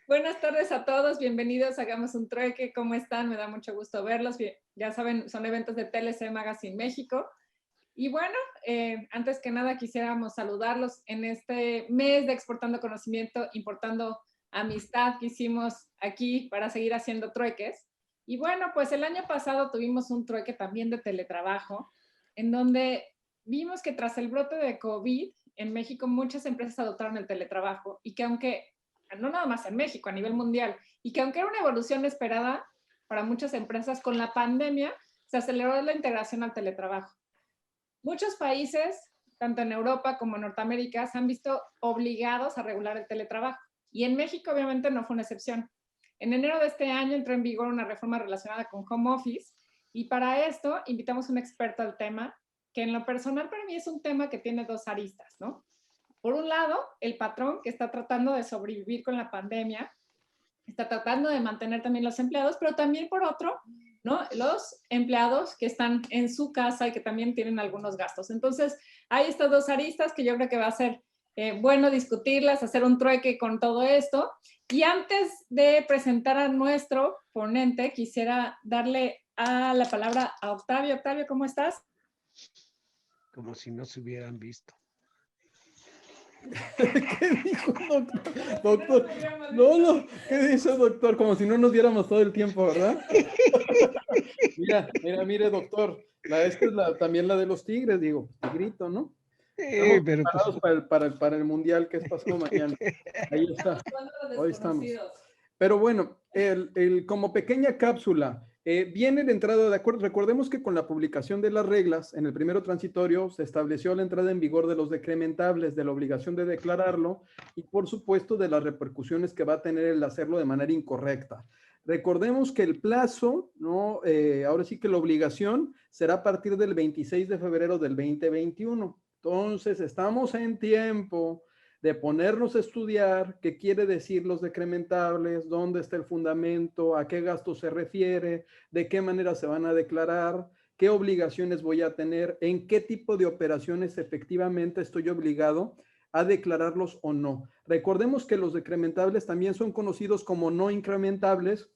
Buenas tardes a todos, bienvenidos a Hagamos un Trueque. ¿Cómo están? Me da mucho gusto verlos. Ya saben, son eventos de TLC Magazine México. Y bueno, antes que nada quisiéramos saludarlos en este mes de Exportando Conocimiento, Importando Amistad que hicimos aquí para seguir haciendo trueques. Y bueno, pues el año pasado tuvimos un trueque también de teletrabajo, en donde vimos que tras el brote de COVID en México muchas empresas adoptaron el teletrabajo y que aunque, no nada más en México, a nivel mundial, y que aunque era una evolución esperada para muchas empresas, con la pandemia se aceleró la integración al teletrabajo. Muchos países, tanto en Europa como en Norteamérica, se han visto obligados a regular el teletrabajo. Y en México, obviamente, no fue una excepción. En enero de este año entró en vigor una reforma relacionada con home office y para esto invitamos a un experto al tema, que en lo personal para mí es un tema que tiene dos aristas, ¿no? Por un lado, el patrón que está tratando de sobrevivir con la pandemia, está tratando de mantener también los empleados, pero también por otro, ¿no? Los empleados que están en su casa y que también tienen algunos gastos. Entonces, hay estas dos aristas que yo creo que va a ser bueno discutirlas, hacer un trueque con todo esto. Y antes de presentar a nuestro ponente, quisiera darle la palabra a Octavio. Octavio, ¿cómo estás? Como si no se hubieran visto. ¿Qué dijo, doctor? Doctor, no, ¿qué dice, doctor? Como si no nos viéramos todo el tiempo, ¿verdad? Mire, doctor, esta es también la de los tigres, digo, tigrito, ¿no? Estamos Pero preparados para el mundial que es pasado mañana. Ahí está, hoy estamos. Pero bueno, como pequeña cápsula, viene la entrada de acuerdo. Recordemos que con la publicación de las reglas, en el primero transitorio, se estableció la entrada en vigor de los decrementables, de la obligación de declararlo y, por supuesto, de las repercusiones que va a tener el hacerlo de manera incorrecta. Recordemos que el plazo, ¿no? Ahora sí que la obligación será a partir del 26 de febrero del 2021. Entonces, estamos en tiempo de ponernos a estudiar qué quiere decir los decrementables, dónde está el fundamento, a qué gasto se refiere, de qué manera se van a declarar, qué obligaciones voy a tener, en qué tipo de operaciones efectivamente estoy obligado a declararlos o no. Recordemos que los decrementables también son conocidos como no incrementables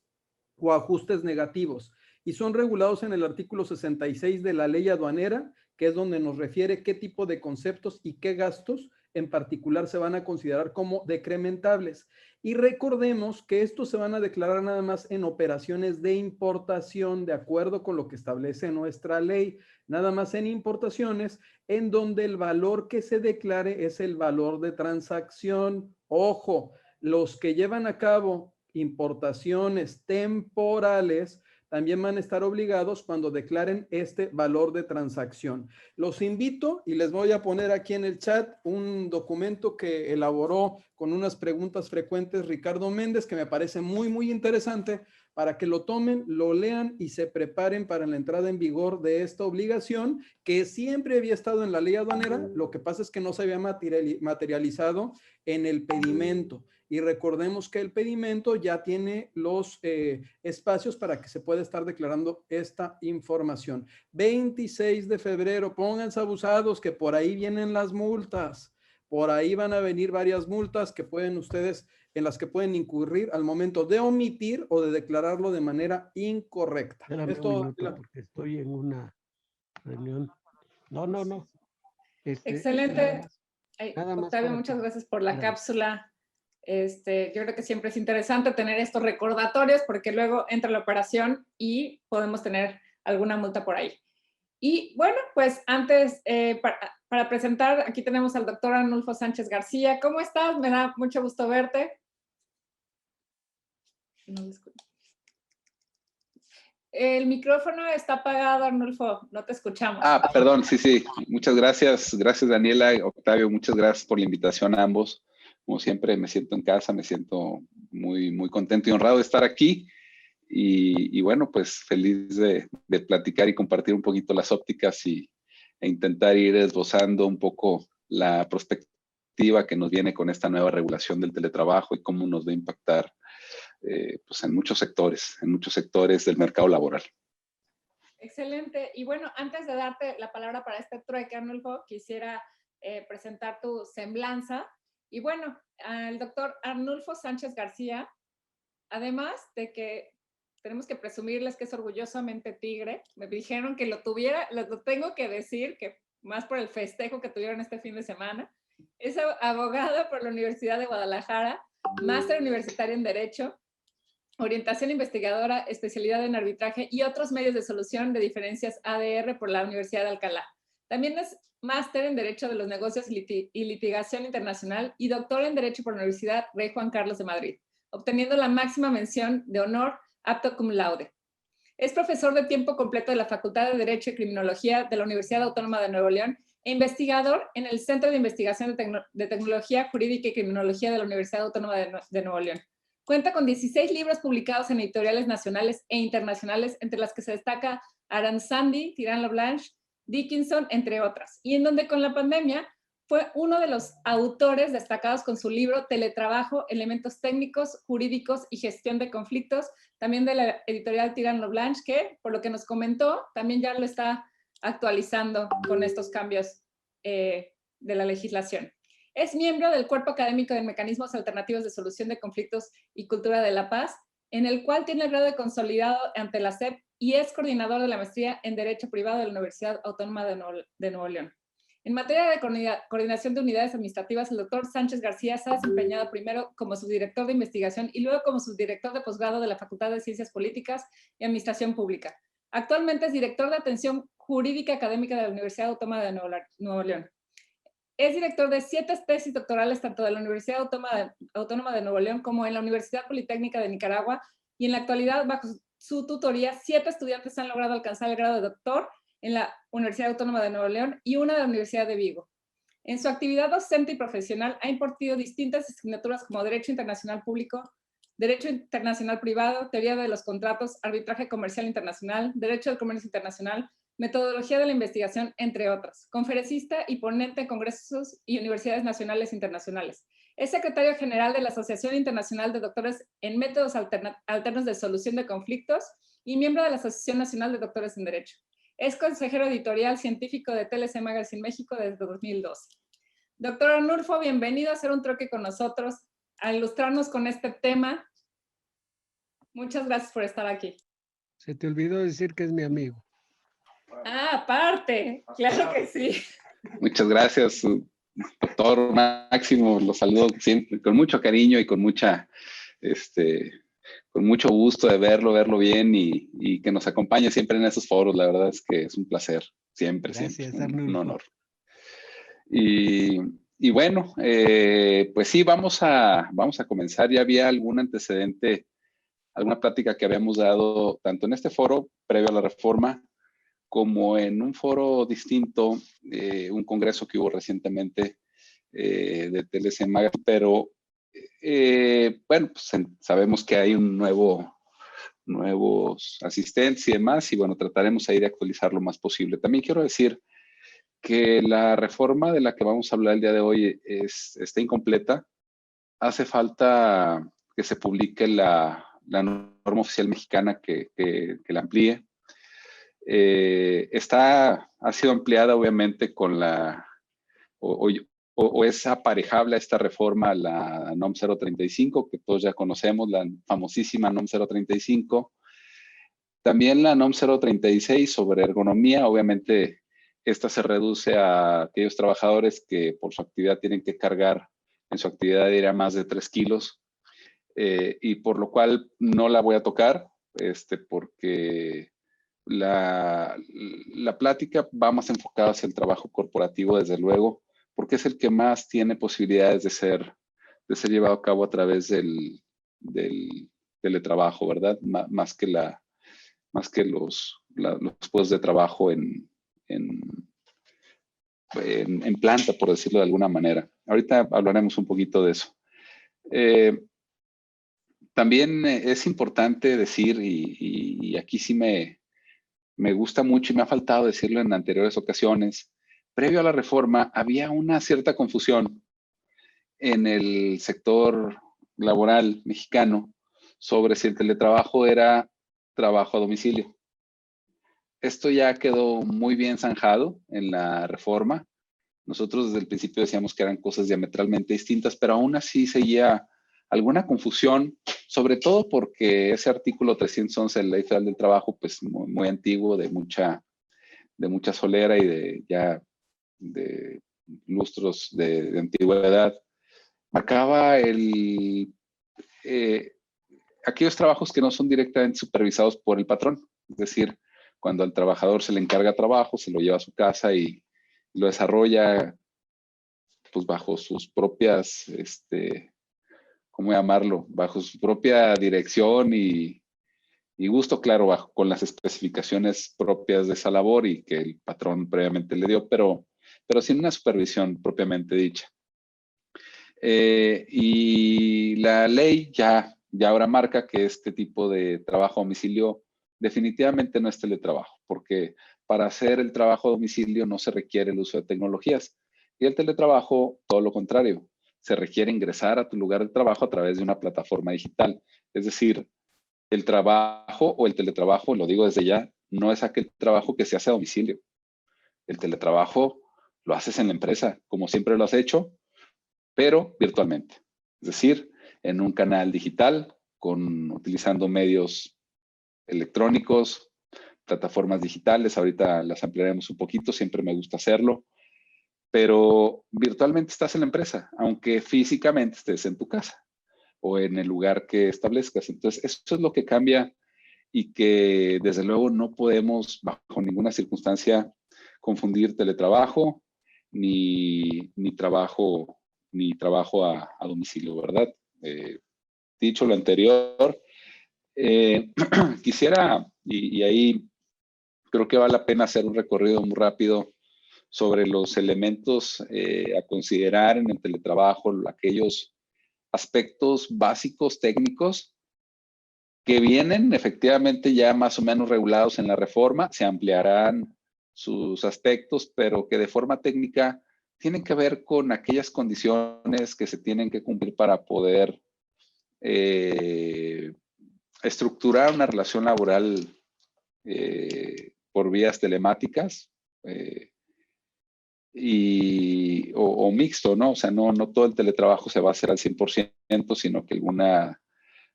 o ajustes negativos y son regulados en el artículo 66 de la ley aduanera, que es donde nos refiere qué tipo de conceptos y qué gastos en particular se van a considerar como decrementables. Y recordemos que estos se van a declarar nada más en operaciones de importación, de acuerdo con lo que establece nuestra ley, nada más en importaciones, en donde el valor que se declare es el valor de transacción. Ojo, los que llevan a cabo importaciones temporales también van a estar obligados cuando declaren este valor de transacción. Los invito y les voy a poner aquí en el chat un documento que elaboró con unas preguntas frecuentes Ricardo Méndez, que me parece muy, muy interesante para que lo tomen, lo lean y se preparen para la entrada en vigor de esta obligación que siempre había estado en la ley aduanera. Lo que pasa es que no se había materializado en el pedimento. Y recordemos que el pedimento ya tiene los espacios para que se pueda estar declarando esta información. 26 de febrero, pónganse abusados que por ahí vienen las multas. Por ahí van a venir varias multas que pueden ustedes, en las que pueden incurrir al momento de omitir o de declararlo de manera incorrecta. Espérame un minuto porque estoy en una reunión. No. Excelente. Nada más Octavio, muchas gracias por la cápsula. Yo creo que siempre es interesante tener estos recordatorios porque luego entra la operación y podemos tener alguna multa por ahí. Y bueno, pues antes, para presentar, aquí tenemos al doctor Arnulfo Sánchez García. ¿Cómo estás? Me da mucho gusto verte. No me escucho. El micrófono está apagado, Arnulfo, no te escuchamos. Perdón, sí. Muchas gracias. Gracias, Daniela y Octavio. Muchas gracias por la invitación a ambos. Como siempre, me siento en casa, me siento muy, muy contento y honrado de estar aquí. Y bueno, pues feliz de platicar y compartir un poquito las ópticas e intentar ir esbozando un poco la perspectiva que nos viene con esta nueva regulación del teletrabajo y cómo nos va a impactar pues en muchos sectores del mercado laboral. Excelente. Y bueno, antes de darte la palabra para este trueque, Arnulfo, quisiera presentar tu semblanza. Y bueno, el doctor Arnulfo Sánchez García además de que tenemos que presumirles que es orgullosamente tigre. Me dijeron que lo tuviera, lo tengo que decir, que más por el festejo que tuvieron este fin de semana. Es abogado por la Universidad de Guadalajara, máster universitario en Derecho, orientación investigadora, especialidad en arbitraje y otros medios de solución de diferencias ADR por la Universidad de Alcalá. También es máster en Derecho de los Negocios y Litigación Internacional y doctor en Derecho por la Universidad Rey Juan Carlos de Madrid, obteniendo la máxima mención de honor apto cum laude. Es profesor de tiempo completo de la Facultad de Derecho y Criminología de la Universidad Autónoma de Nuevo León e investigador en el Centro de Investigación de Tecnología Jurídica y Criminología de la Universidad Autónoma de Nuevo León. Cuenta con 16 libros publicados en editoriales nacionales e internacionales, entre las que se destaca Aranzandi, Tirán Leblanc, Dickinson, entre otras, y en donde con la pandemia fue uno de los autores destacados con su libro Teletrabajo, Elementos Técnicos, Jurídicos y Gestión de Conflictos, también de la editorial Tirán Leblanc, que por lo que nos comentó, también ya lo está actualizando con estos cambios de la legislación. Es miembro del Cuerpo Académico de Mecanismos Alternativos de Solución de Conflictos y Cultura de la Paz, en el cual tiene el grado de consolidado ante la SEP y es coordinador de la maestría en Derecho Privado de la Universidad Autónoma de Nuevo León. En materia de coordinación de unidades administrativas, el doctor Sánchez García se ha desempeñado primero como subdirector de investigación y luego como subdirector de posgrado de la Facultad de Ciencias Políticas y Administración Pública. Actualmente es director de Atención Jurídica Académica de la Universidad Autónoma de Nuevo León. Es director de 7 tesis doctorales tanto de la Universidad Autónoma de Nuevo León como en la Universidad Politécnica de Nicaragua, y en la actualidad, bajo su tutoría, 7 estudiantes han logrado alcanzar el grado de doctor en la Universidad Autónoma de Nuevo León y una de la Universidad de Vigo. En su actividad docente y profesional ha impartido distintas asignaturas como Derecho Internacional Público, Derecho Internacional Privado, Teoría de los Contratos, Arbitraje Comercial Internacional, Derecho del Comercio Internacional, Metodología de la Investigación, entre otras. Conferencista y ponente en congresos y universidades nacionales e internacionales. Es secretario general de la Asociación Internacional de Doctores en Métodos Alternos de Solución de Conflictos y miembro de la Asociación Nacional de Doctores en Derecho. Es consejero editorial científico de TLC Magazine México desde 2012. Doctor Arnulfo, bienvenido a hacer un troque con nosotros, a ilustrarnos con este tema. Muchas gracias por estar aquí. Se te olvidó decir que es mi amigo. Ah, aparte, claro que sí. Muchas gracias, doctor Máximo. Los saludo siempre con mucho cariño y con mucha, con mucho gusto de verlo bien y que nos acompañe siempre en esos foros. La verdad es que es un placer, siempre, Gracias, siempre, un honor. Y bueno, pues sí, vamos a comenzar. Ya había algún antecedente, alguna plática que habíamos dado tanto en este foro previo a la reforma como en un foro distinto, un congreso que hubo recientemente de TLC Magazine, pero bueno, pues sabemos que hay nuevos asistentes y demás, y bueno, trataremos ahí de actualizar lo más posible. También quiero decir que la reforma de la que vamos a hablar el día de hoy está incompleta. Hace falta que se publique la norma oficial mexicana que la amplíe. Ha sido ampliada obviamente con o es aparejable a esta reforma la NOM 035, que todos ya conocemos, la famosísima NOM 035. También la NOM 036 sobre ergonomía. Obviamente esta se reduce a aquellos trabajadores que por su actividad tienen que cargar en su actividad diaria más de 3 kilos, y por lo cual no la voy a tocar, porque la plática va más enfocada hacia el trabajo corporativo, desde luego, porque es el que más tiene posibilidades de ser llevado a cabo a través del teletrabajo, ¿verdad? Más que los puestos de trabajo en planta, por decirlo de alguna manera. Ahorita hablaremos un poquito de eso. También es importante decir, y aquí sí me gusta mucho y me ha faltado decirlo en anteriores ocasiones, previo a la reforma había una cierta confusión en el sector laboral mexicano sobre si el teletrabajo era trabajo a domicilio. Esto ya quedó muy bien zanjado en la reforma. Nosotros desde el principio decíamos que eran cosas diametralmente distintas, pero aún así seguía alguna confusión sobre todo porque ese artículo 311 de la Ley Federal del Trabajo, pues muy antiguo, de mucha solera y de lustros de antigüedad, marcaba aquellos trabajos que no son directamente supervisados por el patrón. Es decir, cuando al trabajador se le encarga trabajo, se lo lleva a su casa y lo desarrolla pues bajo sus propias, ¿cómo llamarlo? Bajo su propia dirección y gusto, claro, con las especificaciones propias de esa labor y que el patrón previamente le dio, pero sin una supervisión propiamente dicha. Y la ley ya ahora marca que este tipo de trabajo a domicilio definitivamente no es teletrabajo, porque para hacer el trabajo a domicilio no se requiere el uso de tecnologías. Y el teletrabajo, todo lo contrario, se requiere ingresar a tu lugar de trabajo a través de una plataforma digital. Es decir, el trabajo o el teletrabajo, lo digo desde ya, no es aquel trabajo que se hace a domicilio. El teletrabajo lo haces en la empresa, como siempre lo has hecho, pero virtualmente. Es decir, en un canal digital, utilizando medios electrónicos, plataformas digitales. Ahorita las ampliaremos un poquito, siempre me gusta hacerlo. Pero virtualmente estás en la empresa, aunque físicamente estés en tu casa o en el lugar que establezcas. Entonces, eso es lo que cambia y que desde luego no podemos bajo ninguna circunstancia confundir teletrabajo ni trabajo a domicilio, ¿verdad? Dicho lo anterior, quisiera, y ahí creo que vale la pena hacer un recorrido muy rápido sobre los elementos a considerar en el teletrabajo, aquellos aspectos básicos técnicos que vienen efectivamente ya más o menos regulados en la reforma, se ampliarán sus aspectos, pero que de forma técnica tienen que ver con aquellas condiciones que se tienen que cumplir para poder estructurar una relación laboral por vías telemáticas o mixto, ¿no? O sea, no todo el teletrabajo se va a hacer al 100%, sino que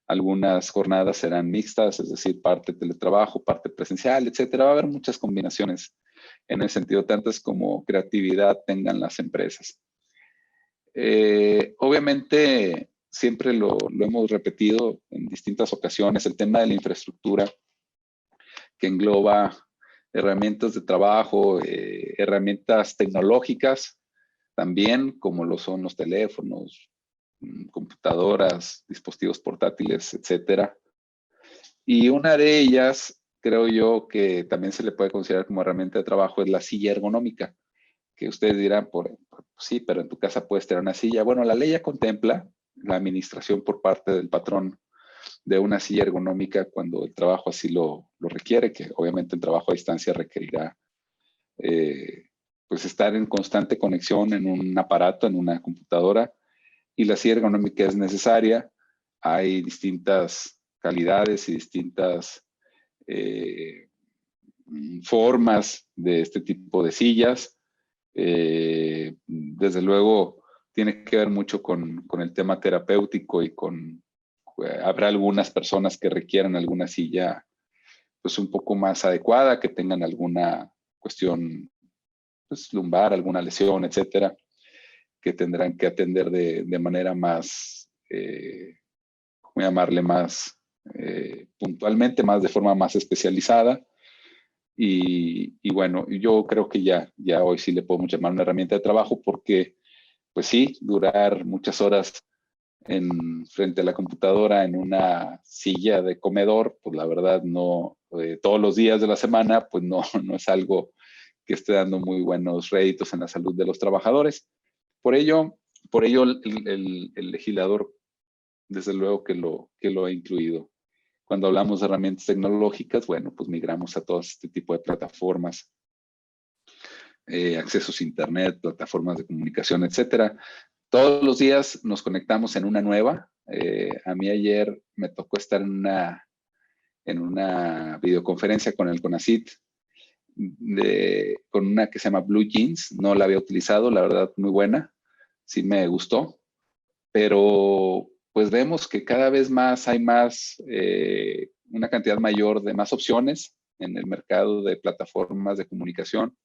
algunas jornadas serán mixtas, es decir, parte teletrabajo, parte presencial, etcétera. Va a haber muchas combinaciones en ese sentido, tantas como creatividad tengan las empresas. Obviamente, siempre lo hemos repetido en distintas ocasiones, el tema de la infraestructura que engloba herramientas de trabajo, herramientas tecnológicas, también como lo son los teléfonos, computadoras, dispositivos portátiles, etcétera. Y una de ellas, creo yo, que también se le puede considerar como herramienta de trabajo es la silla ergonómica, que ustedes dirán, sí, pero en tu casa puedes tener una silla. Bueno, la ley ya contempla la administración por parte del patrón de una silla ergonómica cuando el trabajo así lo requiere, que obviamente el trabajo a distancia requerirá pues estar en constante conexión en un aparato, en una computadora, y la silla ergonómica es necesaria. Hay distintas calidades y distintas formas de este tipo de sillas. Desde luego tiene que ver mucho con el tema terapéutico y habrá algunas personas que requieran alguna silla pues un poco más adecuada, que tengan alguna cuestión pues, lumbar, alguna lesión, etcétera, que tendrán que atender de manera más, ¿cómo llamarle? Más puntualmente, más de forma más especializada. Y bueno, yo creo que ya hoy sí le podemos llamar una herramienta de trabajo porque, pues sí, durar muchas horas frente a la computadora en una silla de comedor, pues la verdad no, todos los días de la semana, pues no es algo que esté dando muy buenos réditos en la salud de los trabajadores. Por ello el legislador, desde luego que lo ha incluido. Cuando hablamos de herramientas tecnológicas, bueno, pues migramos a todo este tipo de plataformas, accesos a internet, plataformas de comunicación, etcétera. Todos los días nos conectamos en una nueva. A mí ayer me tocó estar en una videoconferencia con el CONACYT, con una que se llama Blue Jeans. No la había utilizado, la verdad, muy buena. Sí me gustó. Pero pues vemos que cada vez más hay más, una cantidad mayor de más opciones en el mercado de plataformas de comunicación.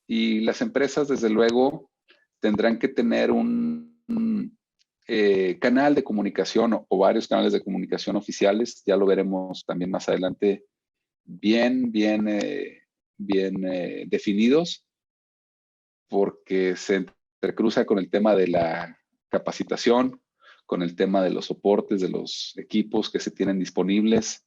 Y las empresas, desde luego, tendrán que tener un canal de comunicación o varios canales de comunicación oficiales. Ya lo veremos también más adelante, bien definidos, porque se entrecruza con el tema de la capacitación, con el tema de los soportes, de los equipos que se tienen disponibles,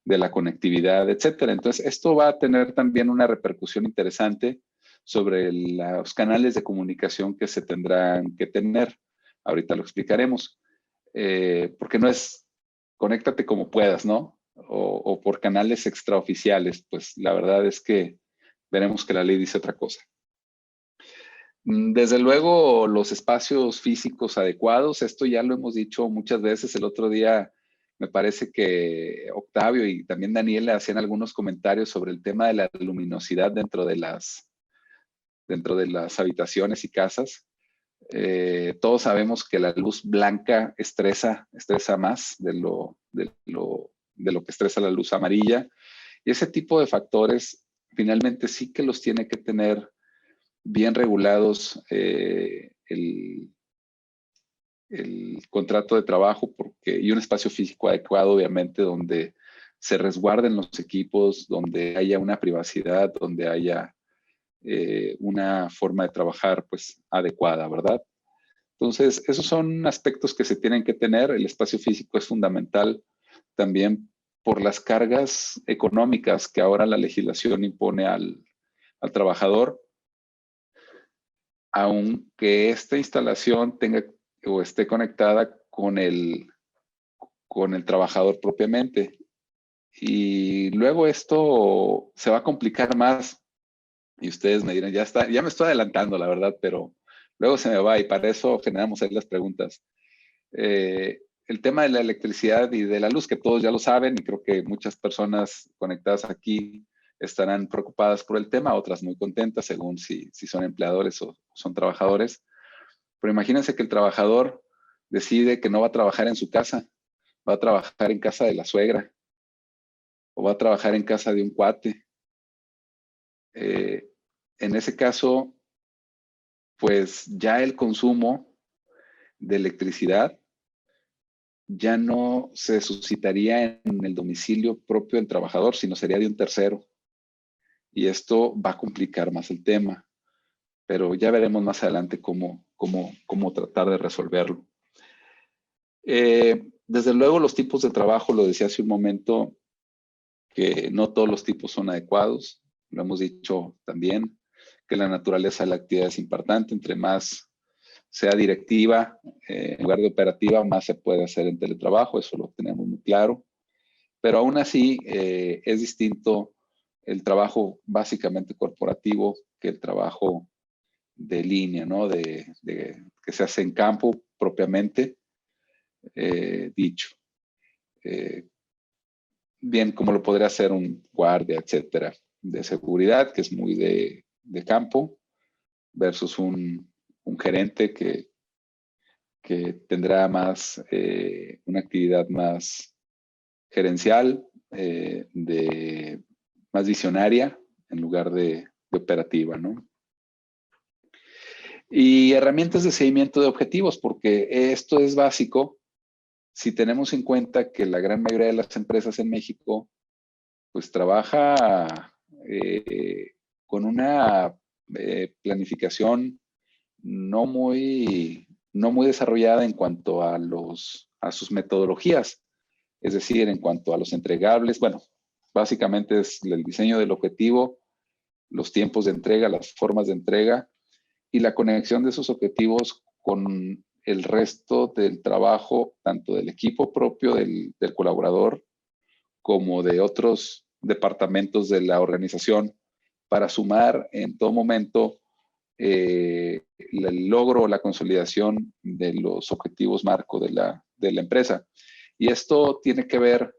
de la conectividad, etcétera. Entonces, esto va a tener también una repercusión interesante sobre los canales de comunicación que se tendrán que tener. Ahorita lo explicaremos. Porque no es conéctate como puedas, ¿no? O por canales extraoficiales. Pues la verdad es que veremos que la ley dice otra cosa. Desde luego, los espacios físicos adecuados, esto ya lo hemos dicho muchas veces. El otro día me parece que Octavio y también Daniela hacían algunos comentarios sobre el tema de la luminosidad dentro de las habitaciones y casas. Todos sabemos que la luz blanca estresa más de lo que estresa la luz amarilla. Y ese tipo de factores finalmente sí que los tiene que tener bien regulados el contrato de trabajo, y un espacio físico adecuado, obviamente, donde se resguarden los equipos, donde haya una privacidad, donde haya una forma de trabajar pues adecuada, ¿verdad? Entonces, esos son aspectos que se tienen que tener. El espacio físico es fundamental también por las cargas económicas que ahora la legislación impone al trabajador, aunque esta instalación tenga o esté conectada con el trabajador propiamente. Y luego esto se va a complicar más. Y ustedes me dirán, ya me estoy adelantando, la verdad, pero luego se me va y para eso generamos ahí las preguntas. El tema de la electricidad y de la luz, que todos ya lo saben, y creo que muchas personas conectadas aquí estarán preocupadas por el tema, otras muy contentas, según si son empleadores o son trabajadores. Pero imagínense que el trabajador decide que no va a trabajar en su casa, va a trabajar en casa de la suegra, o va a trabajar en casa de un cuate. En ese caso, pues ya el consumo de electricidad ya no se suscitaría en el domicilio propio del trabajador, sino sería de un tercero. Y esto va a complicar más el tema, pero ya veremos más adelante cómo tratar de resolverlo. Desde luego, los tipos de trabajo, lo decía hace un momento, que no todos los tipos son adecuados. Lo hemos dicho también, que la naturaleza de la actividad es importante. Entre más sea directiva, en lugar de operativa, más se puede hacer en teletrabajo. Eso lo tenemos muy claro. Pero aún así, es distinto el trabajo básicamente corporativo que el trabajo de línea, ¿no? Que se hace en campo propiamente dicho. Bien, como lo podría hacer un guardia, etcétera, de seguridad, que es muy de campo, versus un gerente que tendrá más, una actividad más gerencial, más visionaria, en lugar de operativa, ¿no? Y herramientas de seguimiento de objetivos, porque esto es básico si tenemos en cuenta que la gran mayoría de las empresas en México pues trabaja con una planificación no muy desarrollada en cuanto a sus metodologías, es decir, en cuanto a los entregables. Bueno, básicamente es el diseño del objetivo, los tiempos de entrega, las formas de entrega y la conexión de esos objetivos con el resto del trabajo, tanto del equipo propio del colaborador, como de otros departamentos de la organización, para sumar en todo momento el logro o la consolidación de los objetivos marco de la empresa. Y esto tiene que ver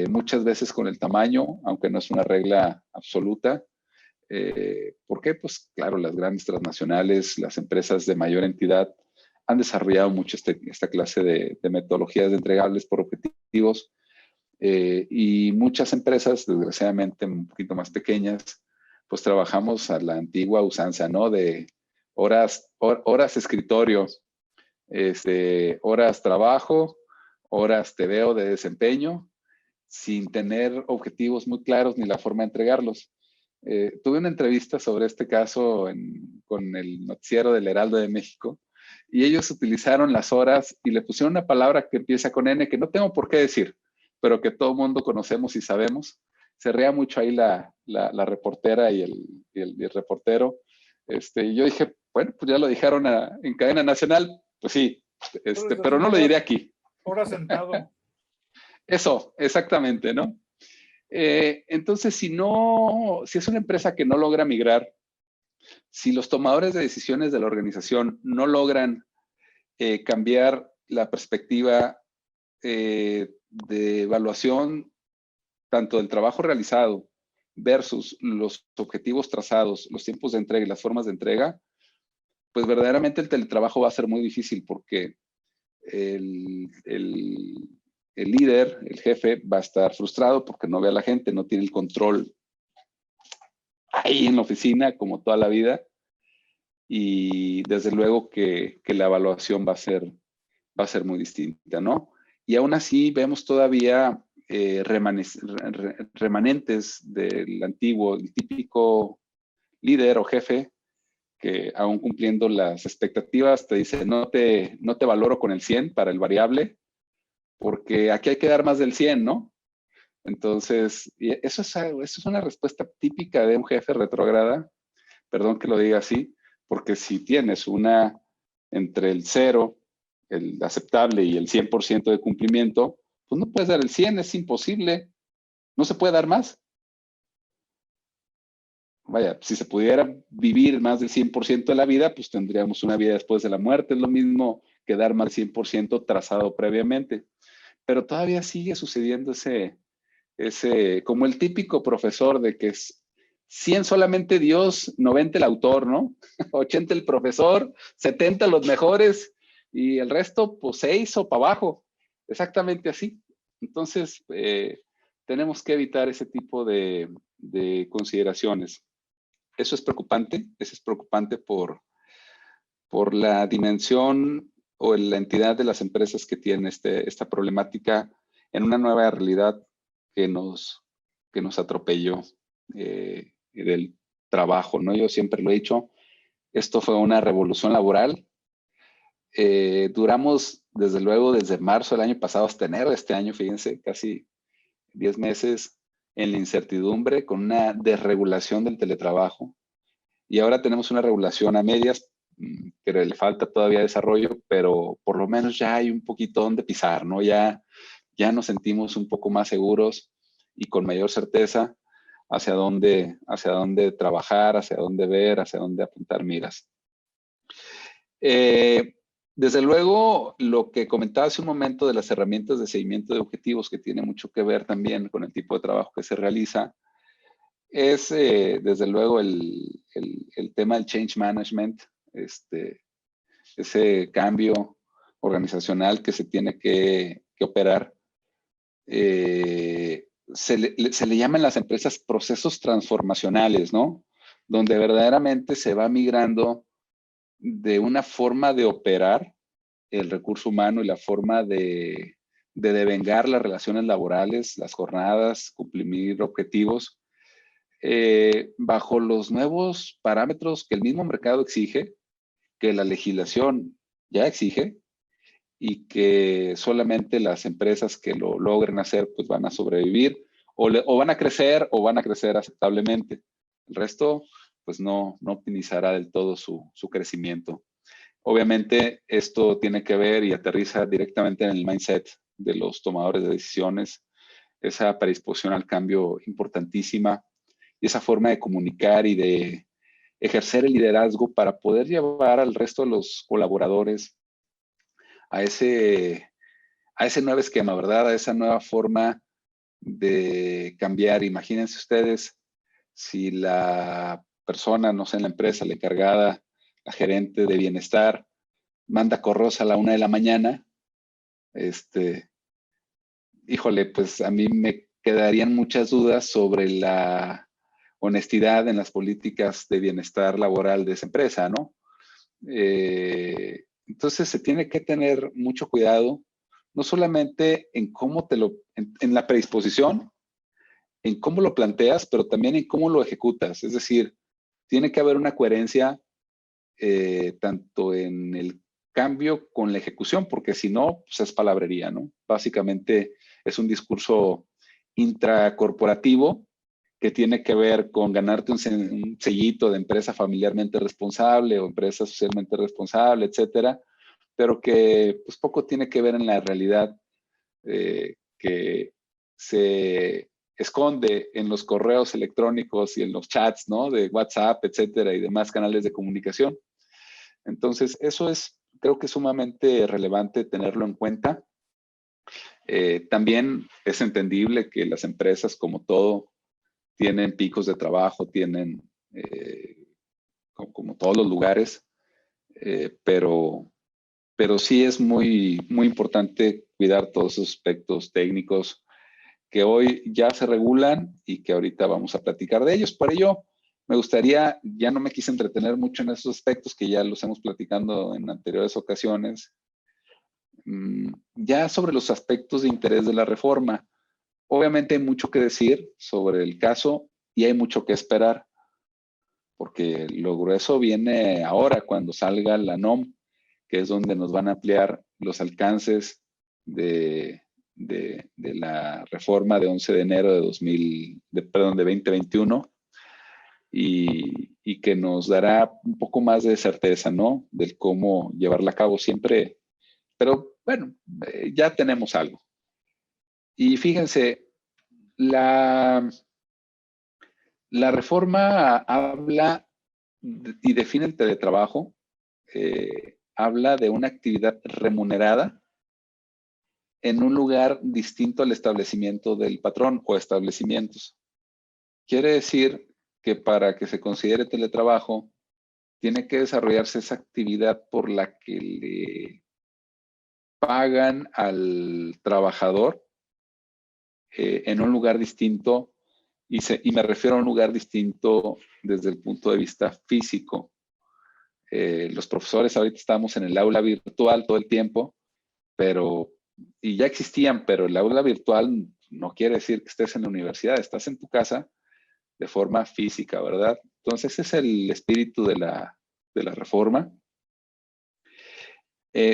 muchas veces con el tamaño, aunque no es una regla absoluta. ¿Por qué? Pues claro, las grandes transnacionales, las empresas de mayor entidad, han desarrollado mucho esta clase de metodologías de entregables por objetivos. Y muchas empresas, desgraciadamente un poquito más pequeñas, pues trabajamos a la antigua usanza, ¿no? De horas escritorio, horas trabajo, horas te veo de desempeño, sin tener objetivos muy claros ni la forma de entregarlos. Tuve una entrevista sobre este caso con el noticiero del Heraldo de México, y ellos utilizaron las horas y le pusieron una palabra que empieza con N, que no tengo por qué decir, pero que todo el mundo conocemos y sabemos. Se rea mucho ahí la reportera y el reportero. Y yo dije, bueno, pues ya lo dijeron en cadena nacional, pues sí, pero no lo diré aquí. Hora sentado. Eso, exactamente, ¿no? Entonces, si es una empresa que no logra migrar, si los tomadores de decisiones de la organización no logran cambiar la perspectiva de evaluación tanto del trabajo realizado versus los objetivos trazados, los tiempos de entrega y las formas de entrega, pues verdaderamente el teletrabajo va a ser muy difícil, porque el líder, el jefe, va a estar frustrado porque no ve a la gente, no tiene el control ahí en la oficina como toda la vida, y desde luego que la evaluación va a ser muy distinta, ¿no? Y aún así vemos todavía remanentes del antiguo, el típico líder o jefe que aún cumpliendo las expectativas te dice no te valoro con el 100 para el variable, porque aquí hay que dar más del 100, ¿no? Entonces, eso es una respuesta típica de un jefe retrógrada, perdón que lo diga así, porque si tienes entre el 0, el aceptable, y el 100% de cumplimiento, pues no puedes dar el 100, es imposible, no se puede dar más. Vaya, si se pudiera vivir más del 100% de la vida, pues tendríamos una vida después de la muerte, es lo mismo que dar más del 100% trazado previamente. Pero todavía sigue sucediendo como el típico profesor de que es 100 solamente Dios, 90 el autor, ¿no? 80 el profesor, 70 los mejores, y el resto, pues 6 o para abajo. Exactamente así. Entonces, tenemos que evitar ese tipo de consideraciones. Eso es preocupante por la dimensión o la entidad de las empresas que tienen esta problemática en una nueva realidad que nos atropelló del trabajo, ¿no? Yo siempre lo he dicho, esto fue una revolución laboral. Duramos, desde luego, desde marzo del año pasado hasta enero de este año, fíjense, casi 10 meses en la incertidumbre, con una desregulación del teletrabajo. Y ahora tenemos una regulación a medias, que le falta todavía desarrollo, pero por lo menos ya hay un poquito donde pisar, ¿no? Ya nos sentimos un poco más seguros y con mayor certeza hacia dónde trabajar, hacia dónde ver, hacia dónde apuntar miras. Desde luego, lo que comentaba hace un momento de las herramientas de seguimiento de objetivos, que tiene mucho que ver también con el tipo de trabajo que se realiza, es desde luego el tema del change management, ese cambio organizacional que se tiene que operar. Se le llaman las empresas procesos transformacionales, ¿no? Donde verdaderamente se va migrando de una forma de operar el recurso humano y la forma de devengar las relaciones laborales, las jornadas, cumplir objetivos, bajo los nuevos parámetros que el mismo mercado exige, que la legislación ya exige, y que solamente las empresas que lo logren hacer pues van a sobrevivir o van a crecer aceptablemente. El resto pues no optimizará del todo su crecimiento. Obviamente esto tiene que ver y aterriza directamente en el mindset de los tomadores de decisiones, esa predisposición al cambio importantísima y esa forma de comunicar y de ejercer el liderazgo para poder llevar al resto de los colaboradores a ese nuevo esquema, ¿verdad? A esa nueva forma de cambiar. Imagínense ustedes si la persona, no sé, en la empresa, la encargada, la gerente de bienestar, manda correos a la 1 de la mañana, híjole, pues a mí me quedarían muchas dudas sobre la honestidad en las políticas de bienestar laboral de esa empresa, ¿no? Entonces se tiene que tener mucho cuidado, no solamente en cómo en la predisposición, en cómo lo planteas, pero también en cómo lo ejecutas. Es decir, tiene que haber una coherencia tanto en el cambio con la ejecución, porque si no, pues es palabrería, ¿no? Básicamente es un discurso intracorporativo que tiene que ver con ganarte un sellito de empresa familiarmente responsable o empresa socialmente responsable, etcétera, pero que pues poco tiene que ver en la realidad que se esconde en los correos electrónicos y en los chats, ¿no? De WhatsApp, etcétera, y demás canales de comunicación. Entonces, eso es, creo que es sumamente relevante tenerlo en cuenta. También es entendible que las empresas, como todo, tienen picos de trabajo, tienen, como todos los lugares, pero sí es muy, muy importante cuidar todos esos aspectos técnicos que hoy ya se regulan y que ahorita vamos a platicar de ellos. Por ello, me gustaría, ya no me quise entretener mucho en esos aspectos que ya los hemos platicado en anteriores ocasiones, ya sobre los aspectos de interés de la reforma. Obviamente hay mucho que decir sobre el caso y hay mucho que esperar, porque lo grueso viene ahora cuando salga la NOM, que es donde nos van a ampliar los alcances de la reforma de 11 de enero de 2021 y que nos dará un poco más de certeza, ¿no? Del cómo llevarla a cabo siempre. Pero bueno, ya tenemos algo. Y fíjense, la reforma habla y define el teletrabajo, habla de una actividad remunerada en un lugar distinto al establecimiento del patrón o establecimientos. Quiere decir que para que se considere teletrabajo, tiene que desarrollarse esa actividad por la que le pagan al trabajador en un lugar distinto, y me refiero a un lugar distinto desde el punto de vista físico. Los profesores ahorita estamos en el aula virtual todo el tiempo, y ya existían, pero el aula virtual no quiere decir que estés en la universidad, estás en tu casa de forma física, ¿verdad? Entonces ese es el espíritu de la reforma,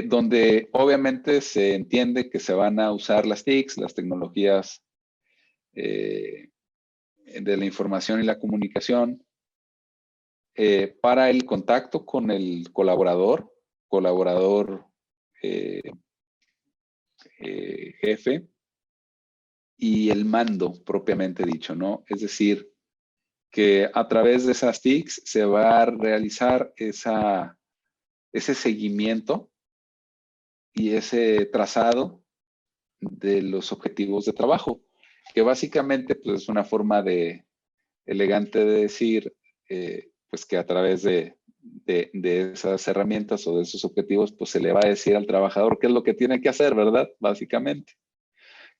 donde obviamente se entiende que se van a usar las TICs, las tecnologías de la información y la comunicación, para el contacto con el colaborador jefe, y el mando propiamente dicho, ¿no? Es decir, que a través de esas TICs se va a realizar ese seguimiento y ese trazado de los objetivos de trabajo, que básicamente pues, es una forma elegante de decir pues que a través de esas herramientas o de esos objetivos, pues se le va a decir al trabajador qué es lo que tiene que hacer, ¿verdad? Básicamente.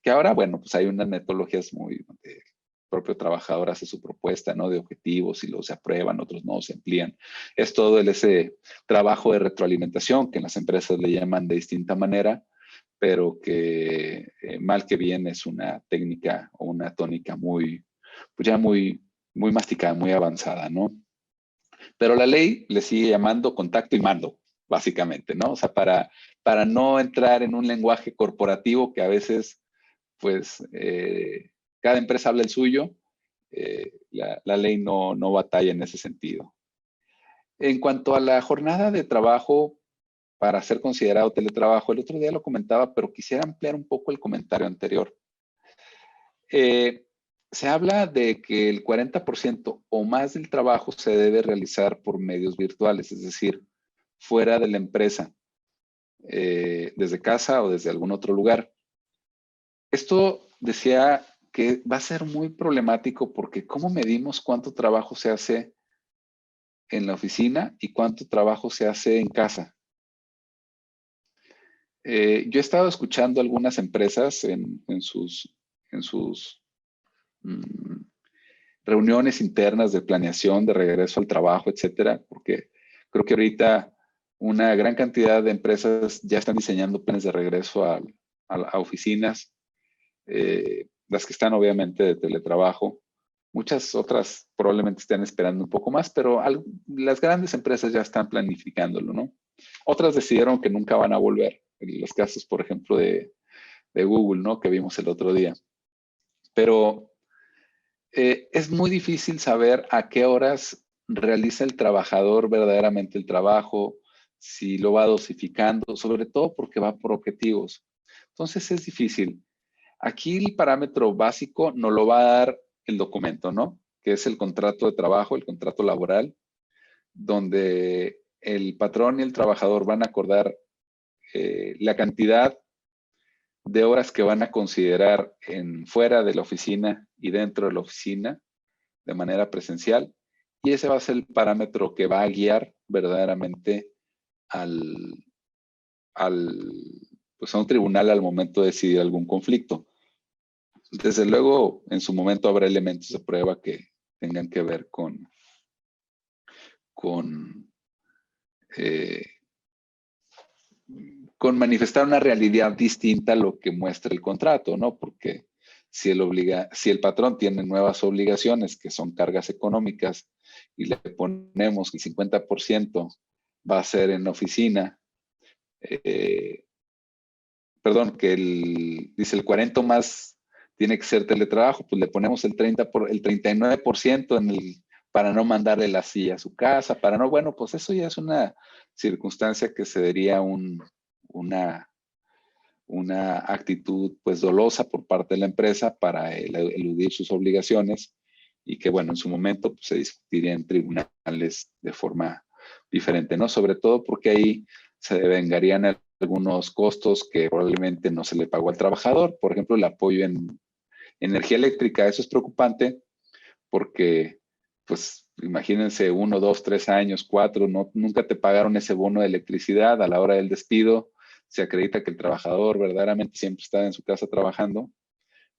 Que ahora, bueno, pues hay unas metodologías muy... el propio trabajador hace su propuesta, ¿no? De objetivos y los se aprueban, otros no, se amplían. Es todo ese trabajo de retroalimentación que en las empresas le llaman de distinta manera, pero que mal que bien es una técnica o una tónica muy, pues ya muy masticada, muy avanzada, ¿no? Pero la ley le sigue llamando contacto y mando, básicamente, ¿no? O sea, para no entrar en un lenguaje corporativo que a veces, pues, cada empresa habla el suyo, la ley no batalla en ese sentido. En cuanto a la jornada de trabajo para ser considerado teletrabajo, el otro día lo comentaba, pero quisiera ampliar un poco el comentario anterior. Se habla de que el 40% o más del trabajo se debe realizar por medios virtuales, es decir, fuera de la empresa, desde casa o desde algún otro lugar. Esto decía que va a ser muy problemático porque ¿cómo medimos cuánto trabajo se hace en la oficina y cuánto trabajo se hace en casa? Yo he estado escuchando algunas empresas en sus reuniones internas de planeación, de regreso al trabajo, etcétera, porque creo que ahorita una gran cantidad de empresas ya están diseñando planes de regreso a oficinas, las que están obviamente de teletrabajo. Muchas otras probablemente estén esperando un poco más, pero las grandes empresas ya están planificándolo, ¿no? Otras decidieron que nunca van a volver. En los casos, por ejemplo, de Google, ¿no? Que vimos el otro día. Pero es muy difícil saber a qué horas realiza el trabajador verdaderamente el trabajo, si lo va dosificando, sobre todo porque va por objetivos. Entonces es difícil. Aquí el parámetro básico nos lo va a dar el documento, ¿no? Que es el contrato de trabajo, el contrato laboral, donde el patrón y el trabajador van a acordar la cantidad de horas que van a considerar fuera de la oficina y dentro de la oficina de manera presencial, y ese va a ser el parámetro que va a guiar verdaderamente pues a un tribunal al momento de decidir algún conflicto. Desde luego, en su momento habrá elementos de prueba que tengan que ver con manifestar una realidad distinta a lo que muestra el contrato, ¿no? Porque si el patrón tiene nuevas obligaciones, que son cargas económicas, y le ponemos que el 50% va a ser en oficina, dice el 40 más tiene que ser teletrabajo, pues le ponemos el 39% para no mandarle la silla a su casa, bueno, pues eso ya es una circunstancia que se daría una actitud pues dolosa por parte de la empresa para eludir sus obligaciones, y que bueno, en su momento pues, se discutiría en tribunales de forma diferente, ¿no? Sobre todo porque ahí se devengarían algunos costos que probablemente no se le pagó al trabajador, por ejemplo, el apoyo en energía eléctrica. Eso es preocupante porque, pues, imagínense 1, 2, 3 años, 4, nunca te pagaron ese bono de electricidad. A la hora del despido se acredita que el trabajador verdaderamente siempre está en su casa trabajando,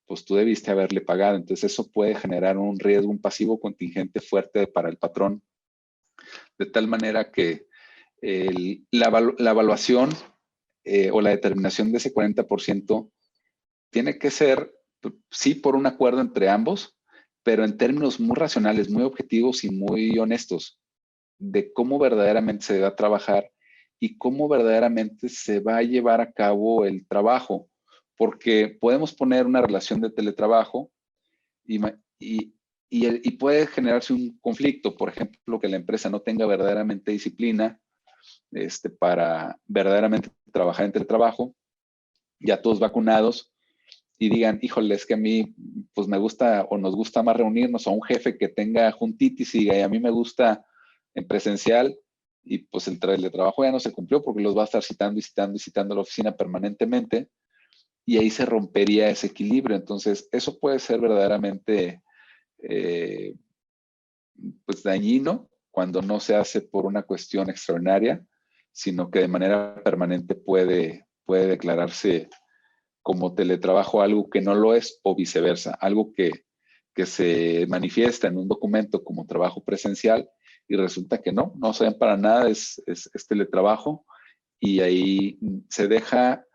pues tú debiste haberle pagado. Entonces eso puede generar un riesgo, un pasivo contingente fuerte para el patrón, de tal manera que la evaluación o la determinación de ese 40% tiene que ser, sí, por un acuerdo entre ambos, pero en términos muy racionales, muy objetivos y muy honestos de cómo verdaderamente se va a trabajar y cómo verdaderamente se va a llevar a cabo el trabajo. Porque podemos poner una relación de teletrabajo y puede generarse un conflicto, por ejemplo, que la empresa no tenga verdaderamente disciplina para verdaderamente trabajar en teletrabajo, ya todos vacunados, y digan, híjole, es que a mí pues me gusta o nos gusta más reunirnos, a un jefe que tenga juntitis y a mí me gusta en presencial, y pues el teletrabajo ya no se cumplió porque los va a estar citando y citando y citando a la oficina permanentemente, y ahí se rompería ese equilibrio. Entonces, eso puede ser verdaderamente pues dañino cuando no se hace por una cuestión extraordinaria, sino que de manera permanente puede declararse como teletrabajo algo que no lo es, o viceversa, algo que se manifiesta en un documento como trabajo presencial y resulta que no saben para nada, es teletrabajo, y ahí se deja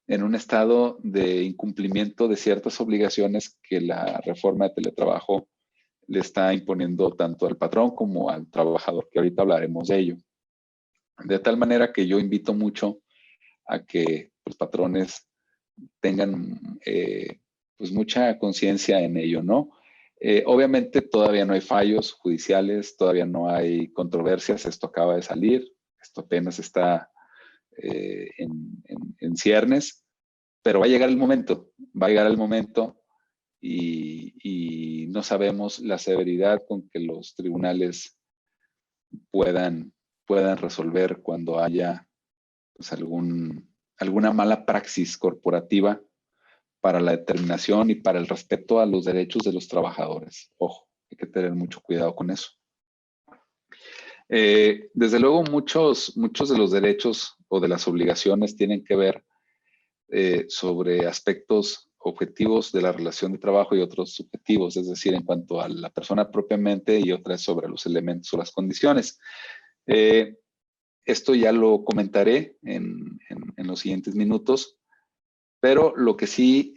en un estado de incumplimiento de ciertas obligaciones que la reforma de teletrabajo le está imponiendo tanto al patrón como al trabajador, que ahorita hablaremos de ello. De tal manera que yo invito mucho a que los patrones tengan pues mucha conciencia en ello, ¿no? Obviamente todavía no hay fallos judiciales, todavía no hay controversias, esto acaba de salir, esto apenas está en ciernes, pero va a llegar el momento, y no sabemos la severidad con que los tribunales puedan resolver cuando haya pues, alguna mala praxis corporativa para la determinación y para el respeto a los derechos de los trabajadores. Ojo, hay que tener mucho cuidado con eso. Desde luego, muchos de los derechos o de las obligaciones tienen que ver sobre aspectos objetivos de la relación de trabajo y otros subjetivos, es decir, en cuanto a la persona propiamente, y otras sobre los elementos o las condiciones. Esto ya lo comentaré en los siguientes minutos, pero lo que sí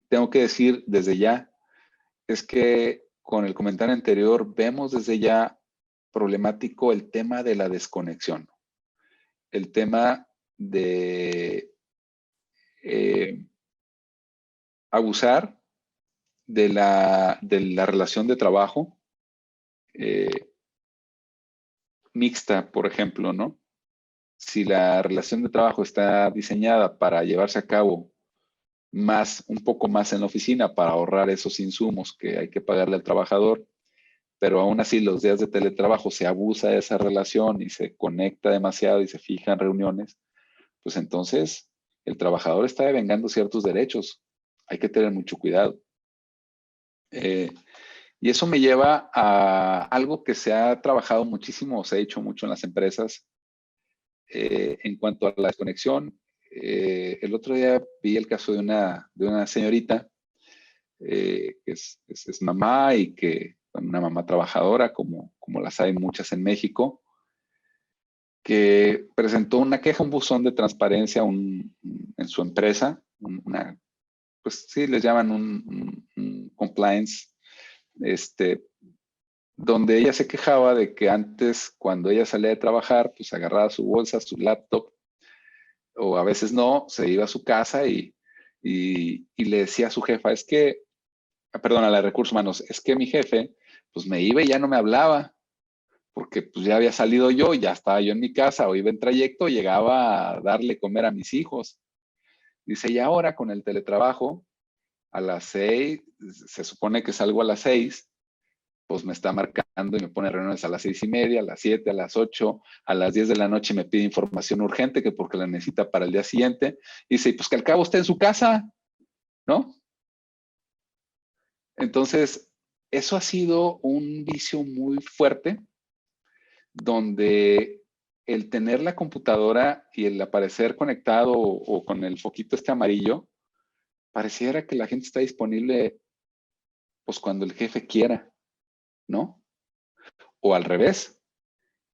tengo que decir desde ya es que con el comentario anterior vemos desde ya problemático el tema de la desconexión, el tema de abusar de la relación de trabajo mixta, por ejemplo, ¿no? Si la relación de trabajo está diseñada para llevarse a cabo un poco más en la oficina para ahorrar esos insumos que hay que pagarle al trabajador, pero aún así los días de teletrabajo se abusa de esa relación y se conecta demasiado y se fija en reuniones, pues entonces el trabajador está devengando ciertos derechos. Hay que tener mucho cuidado. Y eso me lleva a algo que se ha trabajado muchísimo, se ha hecho mucho en las empresas en cuanto a la desconexión. El otro día vi el caso de una señorita que es mamá y que una mamá trabajadora, como las hay muchas en México, que presentó una queja, un buzón de transparencia en su empresa, pues sí, les llaman un compliance, donde ella se quejaba de que antes, cuando ella salía de trabajar, pues agarraba su bolsa, su laptop, o a veces no, se iba a su casa y le decía a su jefa, perdón, a la de recursos humanos, es que mi jefe, pues me iba y ya no me hablaba, porque pues ya había salido yo, ya estaba yo en mi casa, o iba en trayecto, llegaba a darle comer a mis hijos. Dice, y ahora con el teletrabajo, a las 6, se supone que salgo a las 6, pues me está marcando y me pone reuniones a las 6:30, a las 7, a las 8, a las 10 de la noche me pide información urgente, que porque la necesita para el día siguiente. Y dice, pues que al cabo está en su casa, ¿no? Entonces, eso ha sido un vicio muy fuerte, donde el tener la computadora y el aparecer conectado o con el foquito amarillo, pareciera que la gente está disponible pues cuando el jefe quiera, ¿no? O al revés,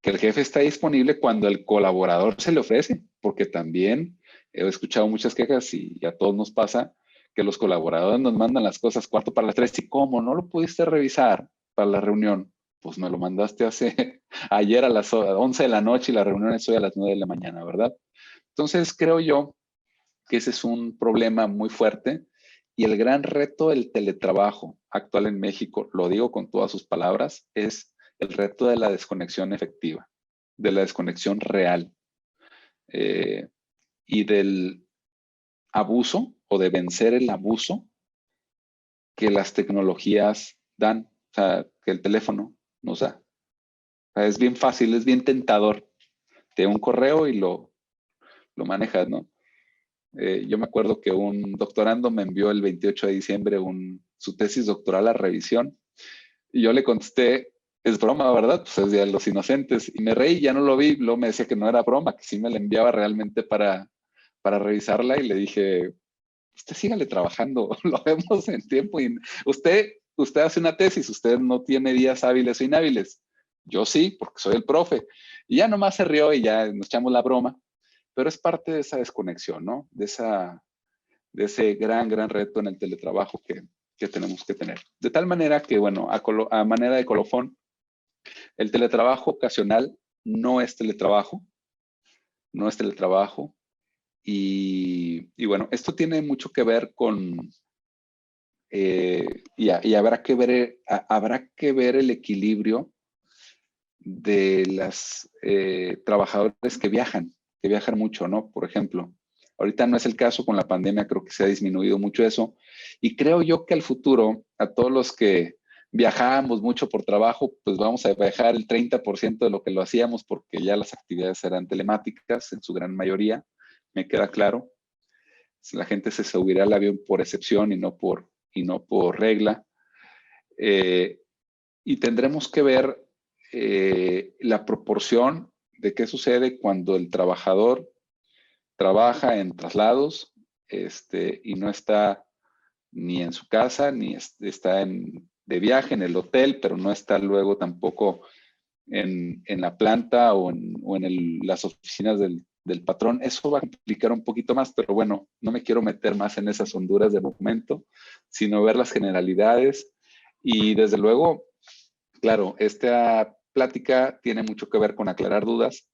que el jefe está disponible cuando el colaborador se le ofrece, porque también he escuchado muchas quejas y a todos nos pasa que los colaboradores nos mandan las cosas 2:45 y ¿cómo? ¿No lo pudiste revisar para la reunión? Pues me lo mandaste ayer a las 11 de la noche y la reunión es hoy a las 9 de la mañana, ¿verdad? Entonces creo yo que ese es un problema muy fuerte y el gran reto del teletrabajo actual en México, lo digo con todas sus palabras, es el reto de la desconexión efectiva, de la desconexión real y del abuso o de vencer el abuso que las tecnologías dan, o sea, que el teléfono nos da. O sea, es bien fácil, es bien tentador. Te da un correo y lo manejas, ¿no? Yo me acuerdo que un doctorando me envió el 28 de diciembre su tesis doctoral a revisión y yo le contesté, es broma, ¿verdad? Pues es Día de los Inocentes. Y me reí, ya no lo vi, luego me decía que no era broma, que sí me la enviaba realmente para revisarla y le dije, usted sígale trabajando, lo vemos en tiempo. Y usted hace una tesis, usted no tiene días hábiles o inhábiles. Yo sí, porque soy el profe. Y ya nomás se rió y ya nos echamos la broma. Pero es parte de esa desconexión, ¿no? De ese gran reto en el teletrabajo que tenemos que tener. De tal manera que, bueno, a manera de colofón, el teletrabajo ocasional no es teletrabajo, y bueno, esto tiene mucho que ver con, y habrá que ver el equilibrio de las trabajadores que viajan mucho, ¿no? Por ejemplo, ahorita no es el caso con la pandemia, creo que se ha disminuido mucho eso. Y creo yo que al futuro, a todos los que viajábamos mucho por trabajo, pues vamos a viajar el 30% de lo que lo hacíamos porque ya las actividades eran telemáticas en su gran mayoría, me queda claro. La gente se subirá al avión por excepción y no por regla. Y tendremos que ver la proporción de qué sucede cuando el trabajador trabaja en traslados, y no está ni en su casa, ni está de viaje en el hotel, pero no está luego tampoco en la planta o en las oficinas del patrón. Eso va a complicar un poquito más, pero bueno, no me quiero meter más en esas honduras de momento, sino ver las generalidades. Y desde luego, claro, esta plática tiene mucho que ver con aclarar dudas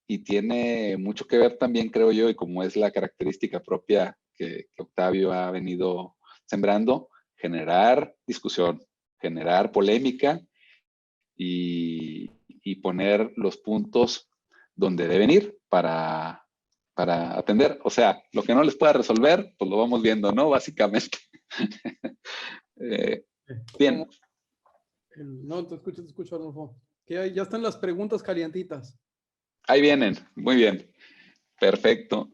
y tiene mucho que ver también, creo yo, y como es la característica propia que Octavio ha venido sembrando, generar discusión, generar polémica y poner los puntos donde deben ir para atender. O sea, lo que no les pueda resolver, pues lo vamos viendo, ¿no? Básicamente. Bien. No, te escucho, Arnulfo. Que ya están las preguntas calientitas. Ahí vienen, muy bien. Perfecto.